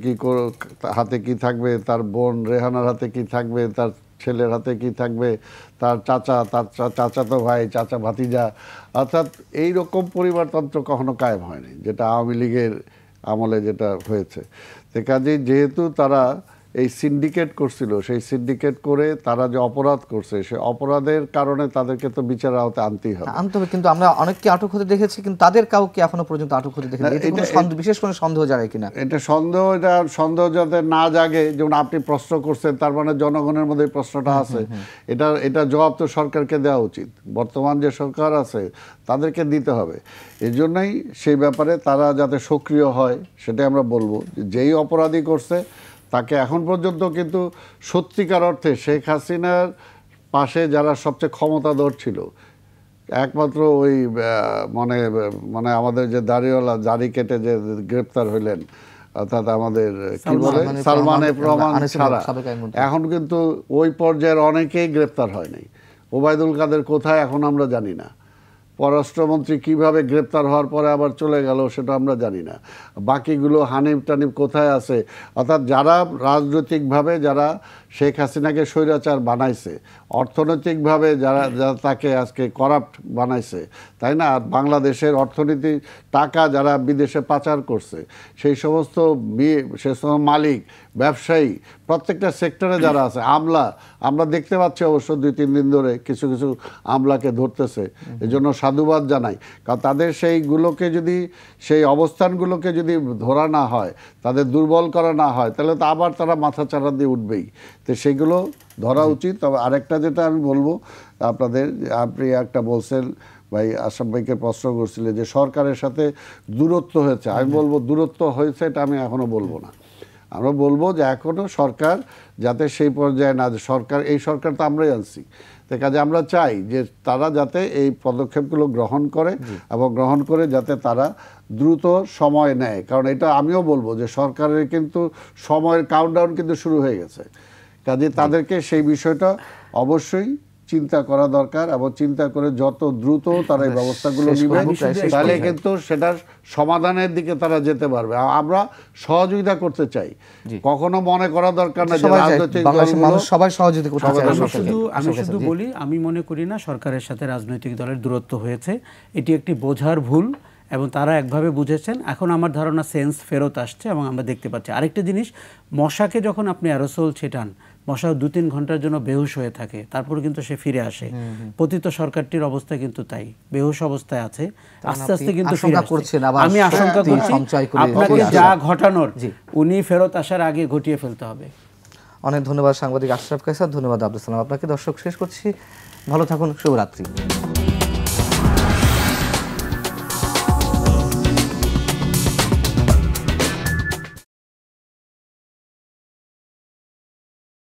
হাতে কি থাকবে, তার বোন রেহানার হাতে কি থাকবে, তার ছেলের হাতে কি থাকবে, তার চাচাতো ভাই, চাচা ভাতিজা, অর্থাৎ এইরকম পরিবারতন্ত্র কখনো কায়েম হয়নি, যেটা আওয়ামী লীগের আমলে যেটা হয়েছে। তো কাজে যেহেতু তারা এই সিন্ডিকেট করছিল, সেই সিন্ডিকেট করে তারা যে অপরাধ করছে, সেই অপরাধের কারণে তাদেরকে তো বিচার আওতায় আনতেই হবে। আনতে হবে, কিন্তু আমরা অনেককে আটক হতে দেখেছি, কিন্তু তাদের কাউকে এখনো পর্যন্ত আটক হতে দেখেছি। বিশেষ কোনো সন্দেহ জাগে কিনা? এটা সন্দেহ যাতে না জাগে, যেমন আপনি প্রশ্ন করছেন, তার মানে জনগণের মধ্যে প্রশ্নটা আছে। এটা জবাব তো সরকারকে দেওয়া উচিত, বর্তমান যে সরকার আছে তাদেরকে দিতে হবে। এই জন্যই সেই ব্যাপারে তারা যাতে সক্রিয় হয়, সেটাই আমরা বলবো। যেই অপরাধী করছে তাকে এখন পর্যন্ত কিন্তু সত্যিকার অর্থে শেখ হাসিনার পাশে যারা সবচেয়ে ক্ষমতাধর ছিল, একমাত্র ওই মানে আমাদের যে দাড়িওয়ালা, দাড়ি কেটে যে গ্রেপ্তার হইলেন, অর্থাৎ আমাদের কি বলে সালমান এফ রহমান ছাড়া এখন কিন্তু ওই পর্যায়ের অনেকেই গ্রেপ্তার হয়নি। ওবায়দুল কাদের কোথায় এখন আমরা জানি না। পররাষ্ট্রমন্ত্রী কিভাবে গ্রেপ্তার হওয়ার পরে আবার চলে গেল সেটা আমরা জানি না। বাকিগুলো হানিফ টানিফ কোথায় আছে? অর্থাৎ যারা রাজনৈতিকভাবে যারা শেখ হাসিনাকে স্বৈরাচার বানাইছে, অর্থনৈতিকভাবে যারা তাকে আজকে করাপ্ট বানাইছে, তাই না? আর বাংলাদেশের অর্থনীতি টাকা যারা বিদেশে পাচার করছে, সেই সমস্ত মালিক, ব্যবসায়ী, প্রত্যেকটা সেক্টরে যারা আছে, আমলা, আমরা দেখতে পাচ্ছি অবশ্য 2-3 দিন ধরে কিছু কিছু আমলাকে ধরতেছে। এজন্য সাধুবাদ জানাই, কারণ তাদের সেইগুলোকে যদি, সেই অবস্থানগুলোকে যদি ধরা না হয়, তাদের দুর্বল করা না হয়, তাহলে তো আবার তারা মাথা চাড়া দিয়ে উঠবেই। তো সেগুলো ধরা উচিত। তবে আরেকটা যেটা আমি বলবো আপনাদের, আপনি একটা বলছেন ভাই, আশরাফ ভাইকে প্রশ্ন করছিলেন যে সরকারের সাথে দূরত্ব হয়েছে। আমি বলবো দূরত্ব হয়েছে এটা আমি এখনো বলবো না। আমরা বলবো যে এখনো সরকার যাতে সেই পর্যায়ে না, এই সরকার তো আমরাই আনছি, তাই কাজে আমরা চাই যে তারা যাতে এই পদক্ষেপগুলো গ্রহণ করে এবং গ্রহণ করে যাতে তারা দ্রুত সময় নেয়। কারণ এটা আমিও বলবো যে সরকারের কিন্তু সময়ের কাউন্টডাউন কিন্তু শুরু হয়ে গেছে। কাজে তাদেরকে সেই বিষয়টা অবশ্যই চিন্তা করা দরকার এবং চিন্তা করে যত দ্রুত তারা এই ব্যবস্থাগুলো নেবে, তাহলে কিন্তু সেটার সমাধানের দিকে তারা যেতে পারবে। আমরা সহযোগিতা করতে চাই, কখনো মনে করা দরকার না যে রাজনৈতিক দলগুলো সবাই সহযোগিতা করতে চায়। আমি শুধু বলি, আমি মনে করি না সরকারের সাথে রাজনৈতিক দলের দূরত্ব হয়েছে। এটি একটি বোঝার ভুল এবং তারা একভাবে বুঝেছেন। এখন আমার ধারণা সেন্স ফেরত আসছে এবং আমরা দেখতে পাচ্ছি। আরেকটা জিনিস, মশাকে যখন আপনি অ্যারোসল ছেটান, মশা 2-3 ঘন্টার জন্য বেহুশ হয়ে থাকে, তারপর কিন্তু সে ফিরে আসে। পতিত সরকারটির অবস্থা কিন্তু তাই, বেহুশ অবস্থায় আছে, আস্তে আস্তে কিন্তু ফিরে আসছে। আমি আশঙ্কা করছি আপনাকে যা ঘটানোর উনি ফেরত আসার আগে ঘটিয়ে ফেলতে হবে। অনেক ধন্যবাদ সাংবাদিক আশরাফ কায়সার, ধন্যবাদ আব্দুল সালাম আপনাকে। দর্শক, শেষ করছি, ভালো থাকুন, শুভরাত্রি।